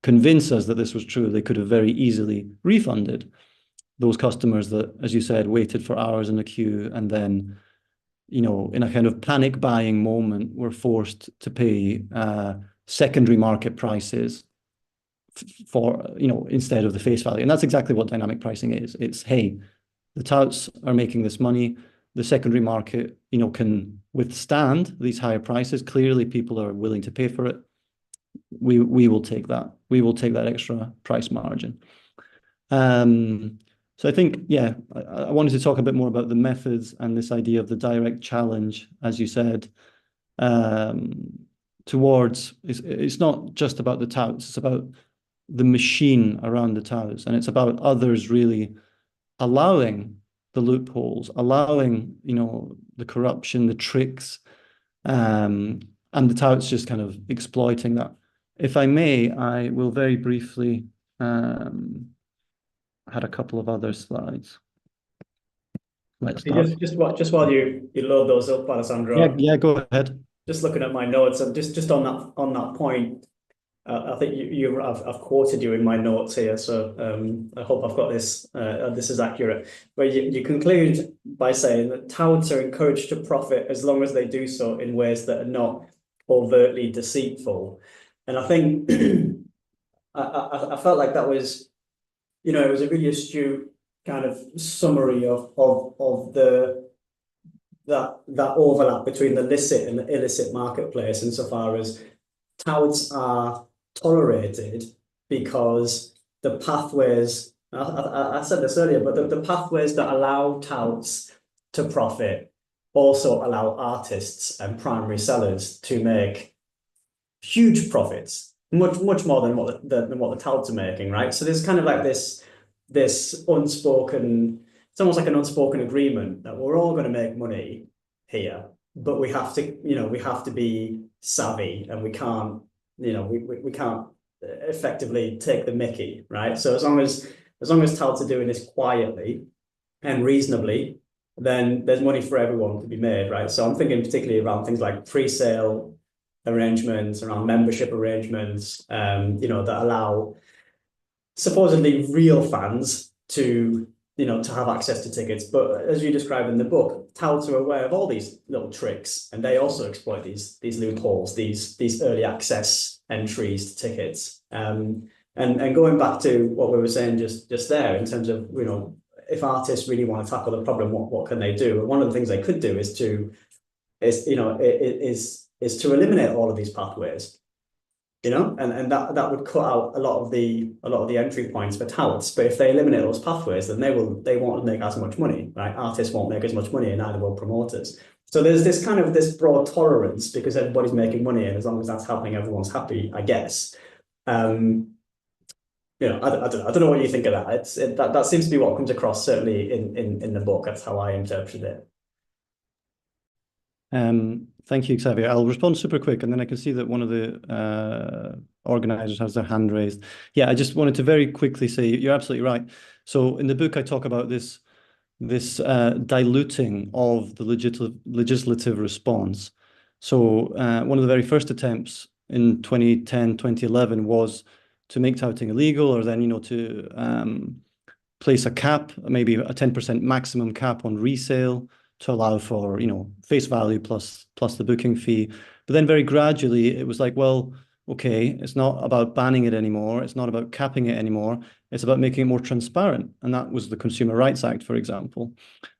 convince us that this was true, they could have very easily refunded those customers that, as you said, waited for hours in the queue, and then, you know, in a kind of panic buying moment, were forced to pay secondary market prices for, you know, instead of the face value. And that's exactly what dynamic pricing is. It's, hey, the touts are making this money. the secondary market, can withstand these higher prices. Clearly, people are willing to pay for it. We will take that. We will take that extra price margin. So I think, yeah, I wanted to talk a bit more about the methods and this idea of the direct challenge, as you said, towards, it's not just about the touts, it's about the machine around the touts, and it's about others really allowing the loopholes, allowing, the corruption, the tricks, and the touts just kind of exploiting that. If I may, I will very briefly, I had a couple of other slides. Let's start. Just while you load those up, Alessandro. Yeah, go ahead. Just looking at my notes, and just on that point, I think I've quoted you in my notes here, so I hope I've got this. This is accurate. Where you conclude by saying that touts are encouraged to profit as long as they do so in ways that are not overtly deceitful, and I think I felt like that was, it was a really astute kind of summary of that overlap between the licit and the illicit marketplace, insofar as touts are tolerated because the pathways, I said this earlier, but the pathways that allow touts to profit also allow artists and primary sellers to make huge profits, much more than what the touts are making, right? So there's kind of like this unspoken, it's almost like an unspoken agreement that we're all going to make money here, but we have to be savvy, and we can't, we can't effectively take the mickey, right? So as long as touts are doing this quietly and reasonably, then there's money for everyone to be made, right? So I'm thinking particularly around things like pre-sale arrangements, around membership arrangements, that allow supposedly real fans to have access to tickets. But as you describe in the book, touts are aware of all these little tricks, and they also exploit these loopholes, these early access entries to tickets. And going back to what we were saying just there, in terms of, if artists really want to tackle the problem, what can they do? And one of the things they could do is to eliminate all of these pathways. And that would cut out a lot of the entry points for touts. But if they eliminate those pathways, then they won't make as much money, right? Artists won't make as much money, and neither will promoters. So there's this broad tolerance because everybody's making money, and as long as that's happening, everyone's happy, I guess. I don't know what you think of that. That seems to be what comes across, certainly in the book. That's how I interpreted it. Thank you, Xavier. I'll respond super quick, and then I can see that one of the organizers has their hand raised. Yeah, I just wanted to very quickly say you're absolutely right. So in the book, I talk about this diluting of the legislative response. So one of the very first attempts in 2010, 2011 was to make touting illegal, or then, to place a cap, maybe a 10% maximum cap on resale, to allow for, face value plus the booking fee. But then very gradually it was like, well, okay, it's not about banning it anymore. It's not about capping it anymore. It's about making it more transparent. And that was the Consumer Rights Act, for example.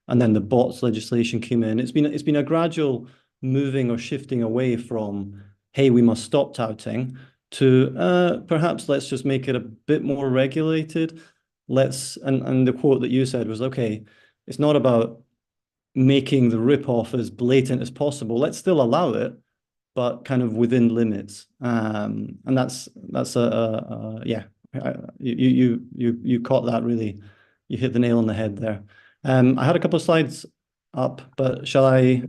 And then the bots legislation came in. It's been a gradual moving or shifting away from, hey, we must stop touting, to perhaps let's just make it a bit more regulated. And the quote that you said was, okay, it's not about making the rip-off as blatant as possible. Let's still allow it, but kind of within limits. And that's yeah. You caught that really. You hit the nail on the head there. I had a couple of slides up, but shall I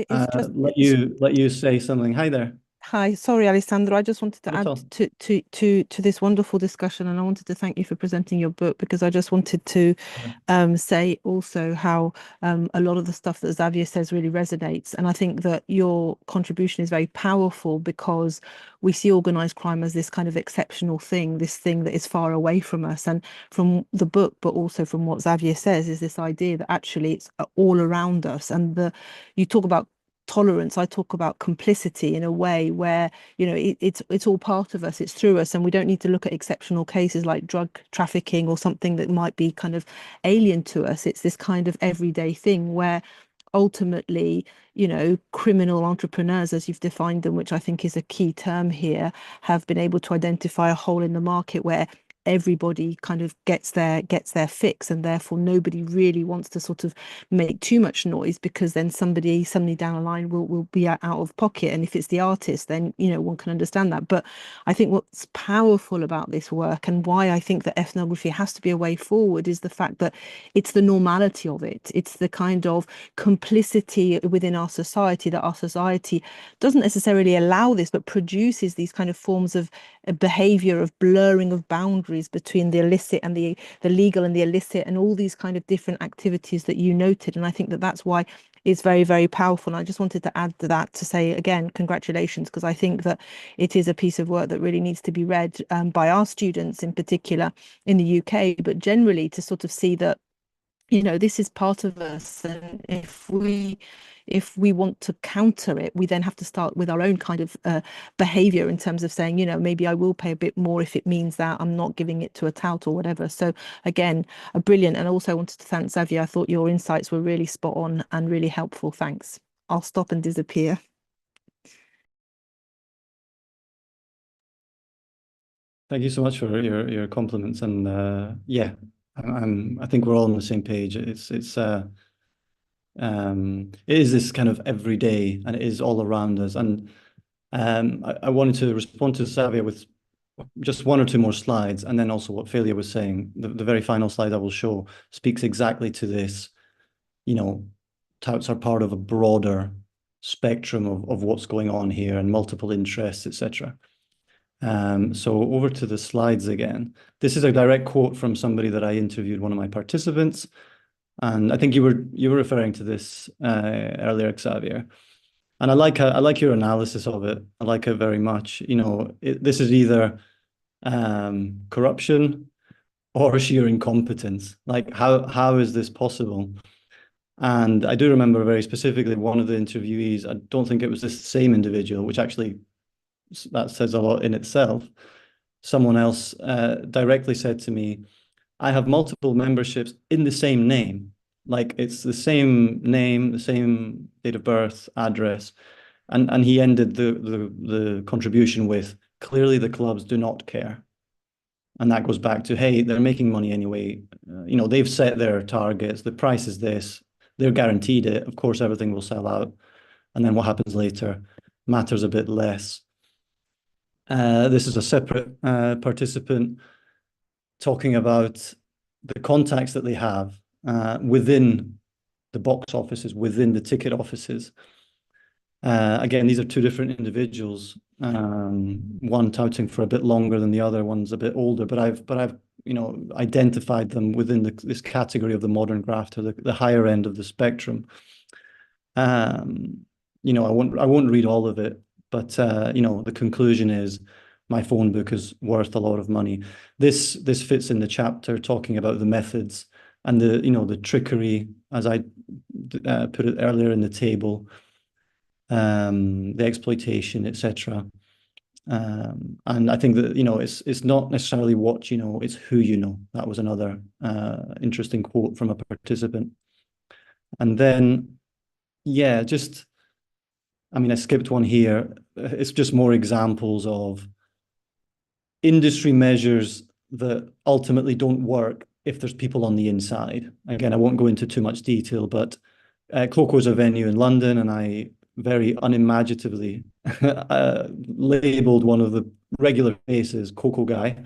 let you say something? Hi there. Hi, sorry, Alessandro. I just wanted to Not at all. add to this wonderful discussion, and I wanted to thank you for presenting your book, because I just wanted to say also how a lot of the stuff that Xavier says really resonates. And I think that your contribution is very powerful, because we see organized crime as this kind of exceptional thing, this thing that is far away from us. And from the book, but also from what Xavier says, is this idea that actually it's all around us. And you talk about tolerance, I talk about complicity, in a way where, it's all part of us, it's through us, and we don't need to look at exceptional cases like drug trafficking or something that might be kind of alien to us. It's this kind of everyday thing where ultimately, criminal entrepreneurs, as you've defined them, which I think is a key term here, have been able to identify a hole in the market where everybody kind of gets their fix, and therefore nobody really wants to sort of make too much noise, because then somebody down the line will be out of pocket. And if it's the artist, then one can understand that. But I think what's powerful about this work, and why I think that ethnography has to be a way forward, is the fact that it's the normality of it. It's the kind of complicity within our society, that our society doesn't necessarily allow this, but produces these kind of forms of behavior, of blurring of boundaries between the illicit and the legal, and the illicit, and all these kind of different activities that you noted. And I think that that's why it's very, very powerful. And I just wanted to add to that to say, again, congratulations, because I think that it is a piece of work that really needs to be read by our students in particular in the UK, but generally to sort of see that this is part of us, and if we want to counter it, we then have to start with our own kind of behavior, in terms of saying, maybe I will pay a bit more if it means that I'm not giving it to a tout or whatever. So again, a brilliant. And also I wanted to thank Xavier. I thought your insights were really spot on and really helpful. Thanks. I'll stop and disappear. Thank you so much for your compliments, and yeah, I think we're all on the same page. It is this kind of everyday, and it is all around us. And I wanted to respond to Xavier with just one or two more slides, and then also what Phelia was saying. The very final slide I will show speaks exactly to this. Touts are part of a broader spectrum of what's going on here, and multiple interests, etc. So over to the slides again. This is a direct quote from somebody that I interviewed, one of my participants, and I think you were referring to this earlier, Xavier. And I like your analysis of it. I like it very much. This is either corruption or sheer incompetence. Like, how is this possible? And I do remember very specifically one of the interviewees. I don't think it was the same individual, which actually, that says a lot in itself. Someone else directly said to me, I have multiple memberships in the same name. Like, it's the same name, the same date of birth, address. And he ended the contribution with, clearly the clubs do not care. And that goes back to, hey, they're making money anyway. They've set their targets. The price is this. They're guaranteed it. Of course, everything will sell out. And then what happens later matters a bit less. This is a separate participant talking about the contacts that they have within the box offices, within the ticket offices. Again, these are two different individuals. One touting for a bit longer than the other. One's a bit older, but I've identified them within this category of the modern grafter, the higher end of the spectrum. I won't read all of it, but the conclusion is, my phone book is worth a lot of money. This fits in the chapter talking about the methods and the trickery, as I put it earlier in the table, the exploitation, etc. And I think that it's not necessarily what you know, it's who you know. That was another interesting quote from a participant. And then, yeah, I skipped one here. It's just more examples of industry measures that ultimately don't work if there's people on the inside. Again, I won't go into too much detail, but Coco's a venue in London, and I very unimaginatively labeled one of the regular faces Coco guy.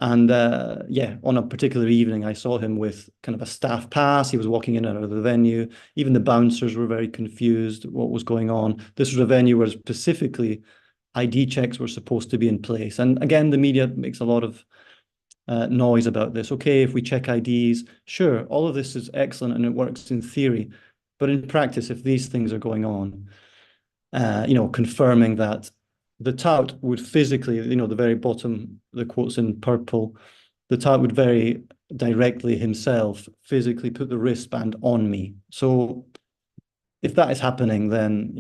And on a particular evening, I saw him with kind of a staff pass. He was walking in and out of the venue. Even the bouncers were very confused what was going on. This was a venue where specifically ID checks were supposed to be in place. And again, the media makes a lot of noise about this. Okay, if we check IDs, sure, all of this is excellent and it works in theory. But in practice, if these things are going on, confirming that the tout would physically, the very bottom, the quote's in purple, the tout would very directly himself physically put the wristband on me. So if that is happening, then,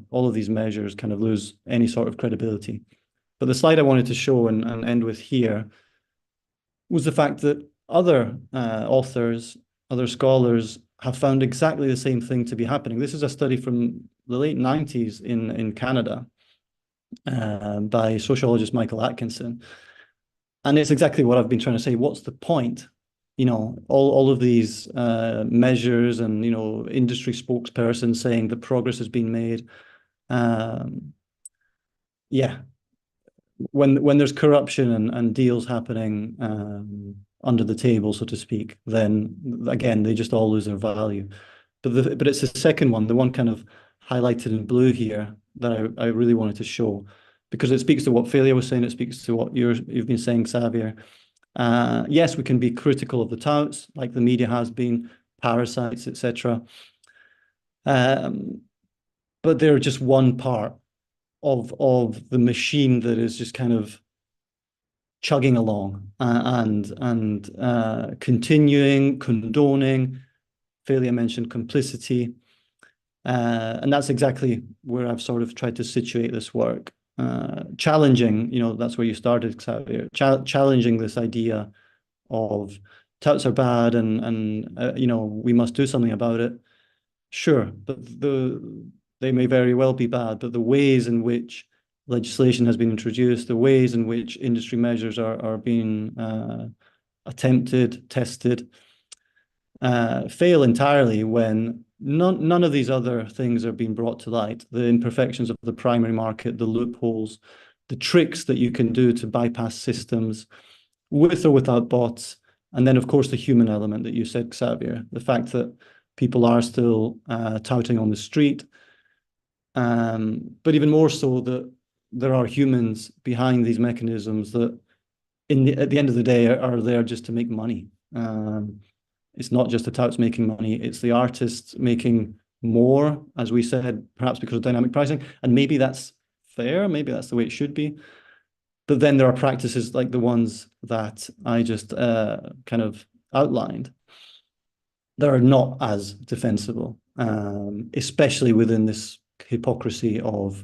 all of these measures kind of lose any sort of credibility. But the slide I wanted to show and end with here was the fact that other authors, other scholars have found exactly the same thing to be happening. This is a study from the late 90s in Canada by sociologist Michael Atkinson. And it's exactly what I've been trying to say. What's the point? You know, all of these measures and, you know, industry spokespersons saying that progress has been made. Yeah, when there's corruption and deals happening under the table, so to speak, then again, they just all lose their value. But it's the second one, the one kind of highlighted in blue here, that I really wanted to show, because it speaks to what Failure was saying, it speaks to what you've been saying, Xavier. Yes, we can be critical of the touts, like the media has been, parasites, etc. But they're just one part of the machine that is just kind of chugging along and continuing, condoning. Failure mentioned complicity. And that's exactly where I've sort of tried to situate this work. Challenging, you know, that's where you started, Xavier, challenging this idea of touts are bad and you know, we must do something about it. Sure, but they may very well be bad, but the ways in which legislation has been introduced, the ways in which industry measures are being attempted, tested, fail entirely when none of these other things are being brought to light. The imperfections of the primary market, the loopholes, the tricks that you can do to bypass systems with or without bots. And then, of course, the human element that you said, Xavier, the fact that people are still touting on the street, but even more so that there are humans behind these mechanisms that at the end of the day are there just to make money. It's not just the touts making money, it's the artists making more, as we said, perhaps because of dynamic pricing. And maybe that's fair, maybe that's the way it should be. But then there are practices like the ones that I just kind of outlined that are not as defensible, especially within this hypocrisy of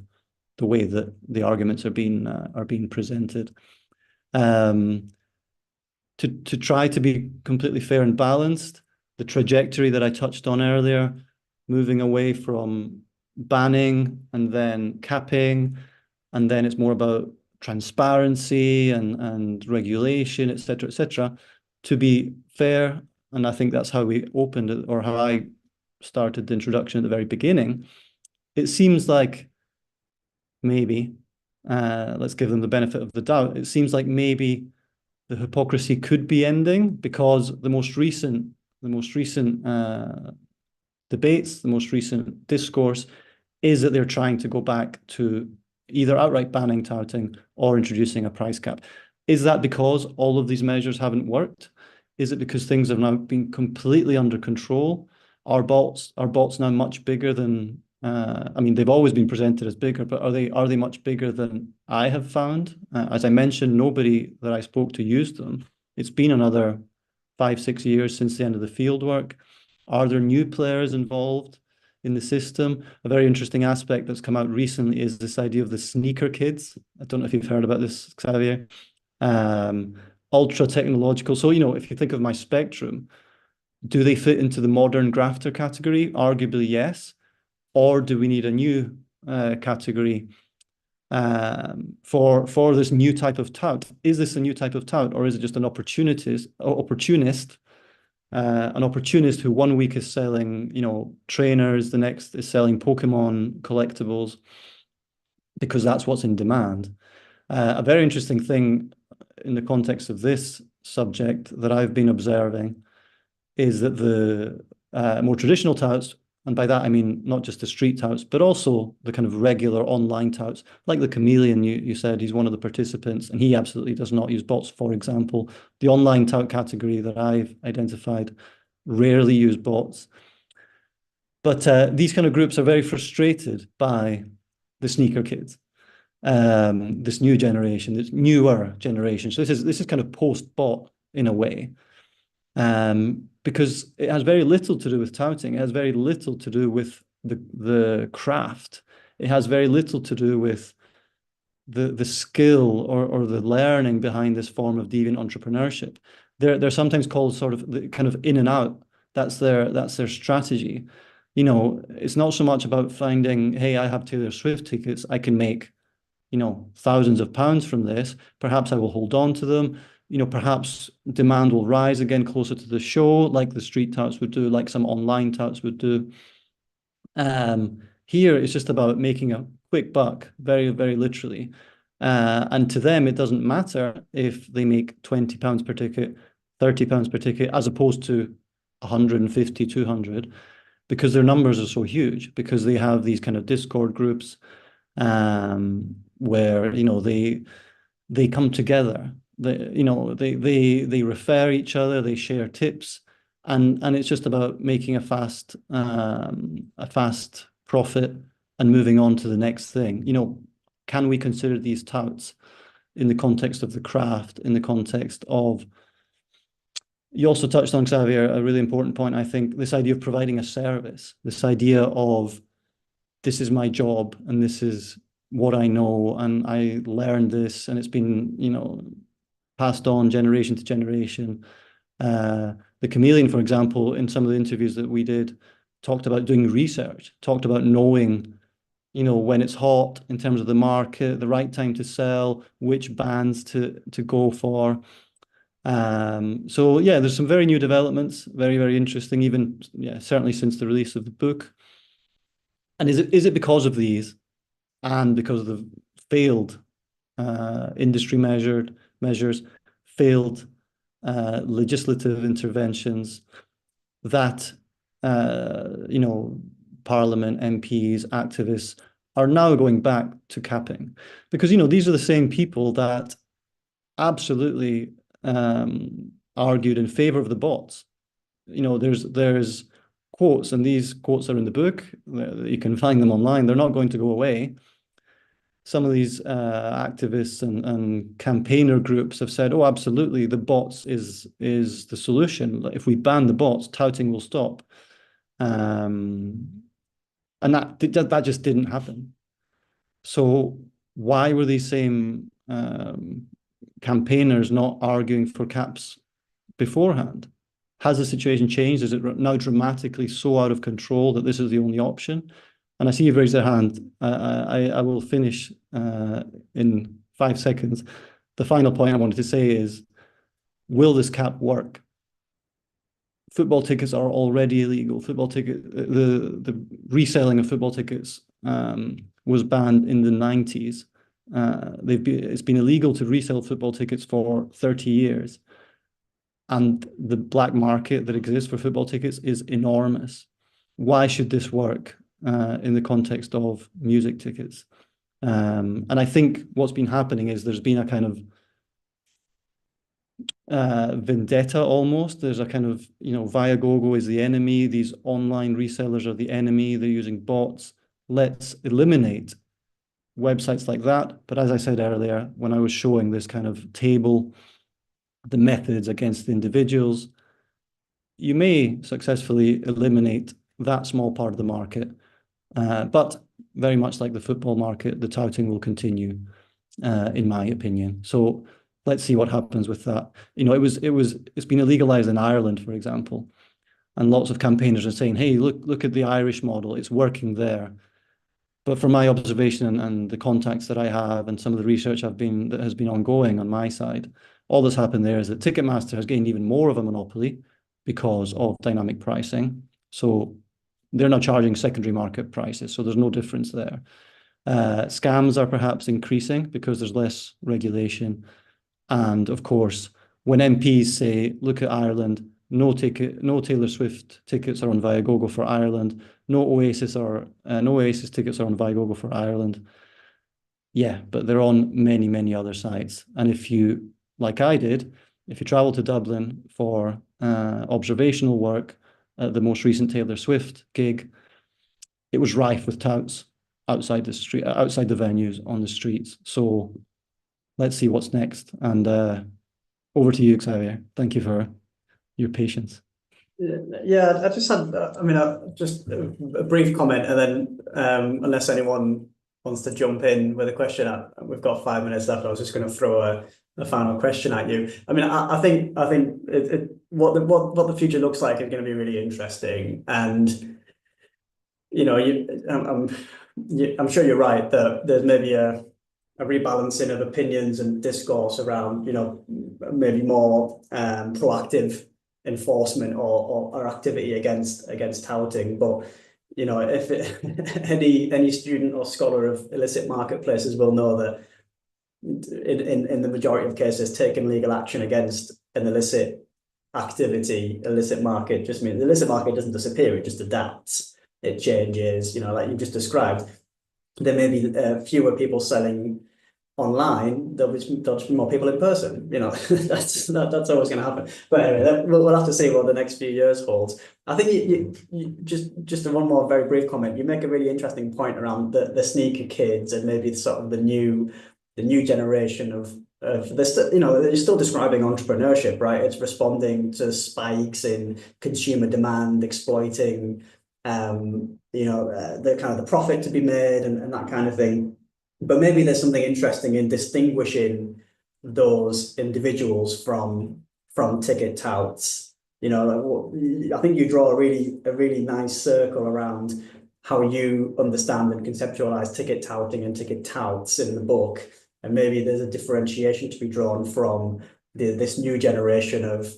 the way that the arguments are being presented. To try to be completely fair and balanced, the trajectory that I touched on earlier, moving away from banning and then capping, and then it's more about transparency and regulation, et cetera, to be fair. And I think that's how we opened it, or how I started the introduction at the very beginning. It seems like maybe, let's give them the benefit of the doubt, it seems like maybe the hypocrisy could be ending, because the most recent debates, the most recent discourse is that they're trying to go back to either outright banning touting or introducing a price cap. Is that because all of these measures haven't worked? Is it because things have now been completely under control? Are bots now much bigger than, I mean, they've always been presented as bigger, but are they much bigger than I have found? As I mentioned, nobody that I spoke to used them. It's been another 5-6 years since the end of the field work. Are there new players involved in the system? A very interesting aspect that's come out recently is this idea of the sneaker kids. I don't know if you've heard about this, Xavier. Ultra technological. So, you know, if you think of my spectrum, do they fit into the modern grafter category? Arguably, yes. Or do we need a new category for this new type of tout? Is this a new type of tout, or is it just an opportunist, an opportunist who one week is selling, you know, trainers, the next is selling Pokemon collectibles because that's what's in demand? A very interesting thing in the context of this subject that I've been observing is that the more traditional touts, and by that I mean not just the street touts, but also the kind of regular online touts, like the Chameleon, you said, he's one of the participants, and he absolutely does not use bots, for example. The online tout category that I've identified rarely use bots. But these kind of groups are very frustrated by the sneaker kids, this new generation, this newer generation. So this is kind of post-bot in a way. Because it has very little to do with touting. It has very little to do with the craft. It has very little to do with the skill or the learning behind this form of deviant entrepreneurship. They're sometimes called sort of the kind of in and out. That's their strategy. You know, it's not so much about finding, hey, I have Taylor Swift tickets, I can make, you know, thousands of pounds from this. Perhaps I will hold on to them. You know, perhaps demand will rise again closer to the show, like the street touts would do, like some online touts would do. Here it's just about making a quick buck, very, very literally. And to them, it doesn't matter if they make £20 per ticket, £30 per ticket, as opposed to 150, 200, because their numbers are so huge, because they have these kind of Discord groups where, you know, they come together. They refer each other, they share tips, and it's just about making a fast profit and moving on to the next thing. You know, can we consider these touts in the context of the craft, in the context of, you also touched on, Xavier, a really important point, I think, this idea of providing a service, this idea of this is my job and this is what I know and I learned this and it's been, you know, passed on generation to generation. The Chameleon, for example, in some of the interviews that we did, talked about doing research, talked about knowing, you know, when it's hot in terms of the market, the right time to sell, which bands to go for. So yeah, there's some very new developments, very, very interesting, even certainly since the release of the book. And is it because of these and because of the failed industry measures, failed legislative interventions that you know, Parliament, MPs, activists are now going back to capping? Because, you know, these are the same people that absolutely argued in favor of the bots. You know, there's quotes, and these quotes are in the book. You can find them online. They're not going to go away. Some of these activists and campaigner groups have said, oh, absolutely, the bots is the solution. If we ban the bots, touting will stop. And that just didn't happen. So why were these same campaigners not arguing for caps beforehand? Has the situation changed? Is it now dramatically so out of control that this is the only option? And I see you've raised your hand. I will finish in 5 seconds. The final point I wanted to say is, will this cap work? Football tickets are already illegal. The reselling of football tickets was banned in the 90s. It's been illegal to resell football tickets for 30 years. And the black market that exists for football tickets is enormous. Why should this work in the context of music tickets? And I think what's been happening is there's been a kind of vendetta almost. There's a kind of, you know, Viagogo is the enemy. These online resellers are the enemy. They're using bots. Let's eliminate websites like that. But as I said earlier, when I was showing this kind of table, the methods against the individuals, you may successfully eliminate that small part of the market. But very much like the football market, the touting will continue, in my opinion. So let's see what happens with that. You know, it's been illegalized in Ireland, for example, and lots of campaigners are saying, hey, look at the Irish model, it's working there. But from my observation and the contacts that I have and some of the research that has been ongoing on my side, all that's happened there is that Ticketmaster has gained even more of a monopoly because of dynamic pricing. So they're now charging secondary market prices, so there's no difference there. Scams are perhaps increasing because there's less regulation. And of course, when MPs say, look at Ireland, no Taylor Swift tickets are on Viagogo for Ireland, no Oasis tickets are on Viagogo for Ireland. Yeah, but they're on many, many other sites. And if you, like I did, if you travel to Dublin for observational work at the most recent Taylor Swift gig, it was rife with touts outside the venues, on the streets. So let's see what's next. And over to you, Xavier. Thank you for your patience. Yeah, I just had, just a brief comment, and then unless anyone wants to jump in with a question, we've got 5 minutes left. I was just going to throw a final question at you. I mean, I think what the future looks like is going to be really interesting, and you know, I'm sure you're right that there's maybe a rebalancing of opinions and discourse around, you know, maybe more proactive enforcement or activity against touting. But you know, if any student or scholar of illicit marketplaces will know that in the majority of cases, taking legal action against an illicit activity, illicit market just means the illicit market doesn't disappear; it just adapts, it changes. You know, like you just described, there may be fewer people selling online, there'll just be more people in person. You know, that's always going to happen. But anyway, we'll have to see what the next few years holds. I think you just one more very brief comment. You make a really interesting point around the sneaker kids and maybe sort of the new generation of this. You know, you're still describing entrepreneurship, right? It's responding to spikes in consumer demand, exploiting you know, the kind of the profit to be made and that kind of thing. But maybe there's something interesting in distinguishing those individuals from ticket touts. You know, like I think you draw a really nice circle around how you understand and conceptualize ticket touting and ticket touts in the book. And maybe there's a differentiation to be drawn from this new generation of,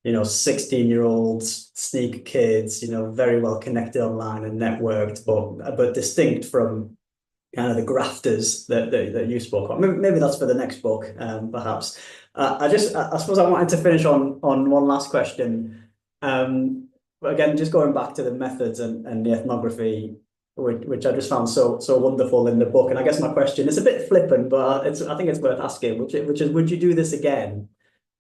you know, 16-year-olds, sneaker kids, you know, very well connected online and networked, but distinct from kind of the grafters that you spoke about. Maybe that's for the next book, perhaps. I suppose I wanted to finish on one last question. Again, just going back to the methods and the ethnography, which I just found so wonderful in the book. And I guess my question is a bit flippant, but I think it's worth asking, which is, would you do this again?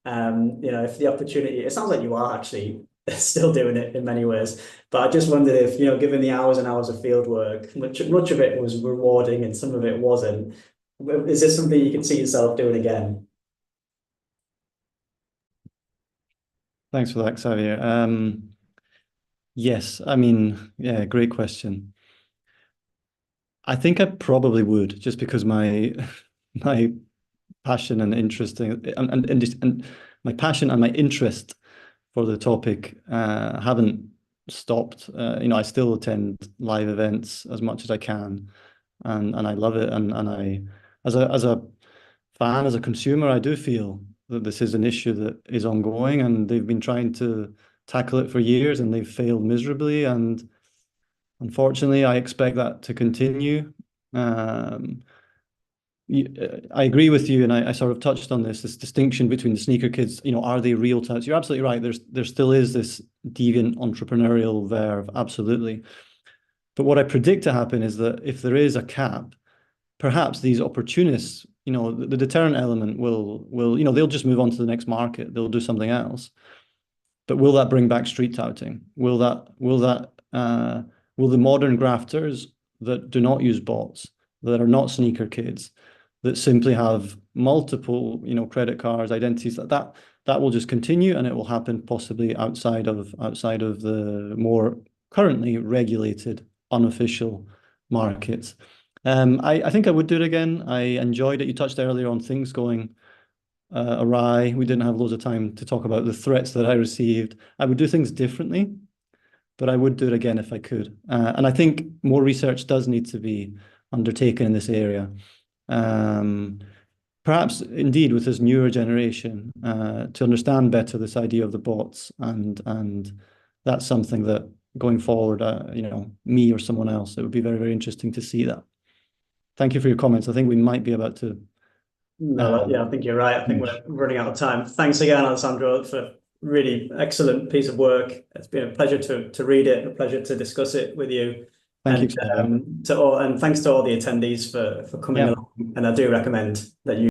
You know, if the opportunity, it sounds like you are actually still doing it in many ways, but I just wondered if, you know, given the hours and hours of field work, much of it was rewarding and some of it wasn't, is this something you can see yourself doing again? Thanks for that, Xavier. Yes, I mean, yeah, great question. I think I probably would, just because my passion and interest and my passion and my interest for the topic haven't stopped. You know, I still attend live events as much as I can, and I love it. And I, as a fan, as a consumer, I do feel that this is an issue that is ongoing, and they've been trying to tackle it for years, and they've failed miserably. And unfortunately, I expect that to continue. I agree with you, and I sort of touched on this distinction between the sneaker kids. You know, are they real touts? You're absolutely right. There still is this deviant entrepreneurial verve, absolutely. But what I predict to happen is that if there is a cap, perhaps these opportunists, you know, the deterrent element will, you know, they'll just move on to the next market. They'll do something else. But will that bring back street touting? Will the modern grafters that do not use bots, that are not sneaker kids, that simply have multiple, you know, credit cards, identities, that will just continue, and it will happen possibly outside of the more currently regulated unofficial markets. I think I would do it again. I enjoyed it. You touched earlier on things going awry. We didn't have loads of time to talk about the threats that I received. I would do things differently, but I would do it again if I could. And I think more research does need to be undertaken in this area. Perhaps indeed with this newer generation to understand better this idea of the bots, and that's something that going forward, you know, me or someone else, it would be very, very interesting to see that. Thank you for your comments. I think we might be about to. No, yeah, I think you're right. I think we're running out of time. Thanks again, Alessandro, for really excellent piece of work. It's been a pleasure to read it, a pleasure to discuss it with you. Thank you. And thanks to all the attendees for coming along. And I do recommend that you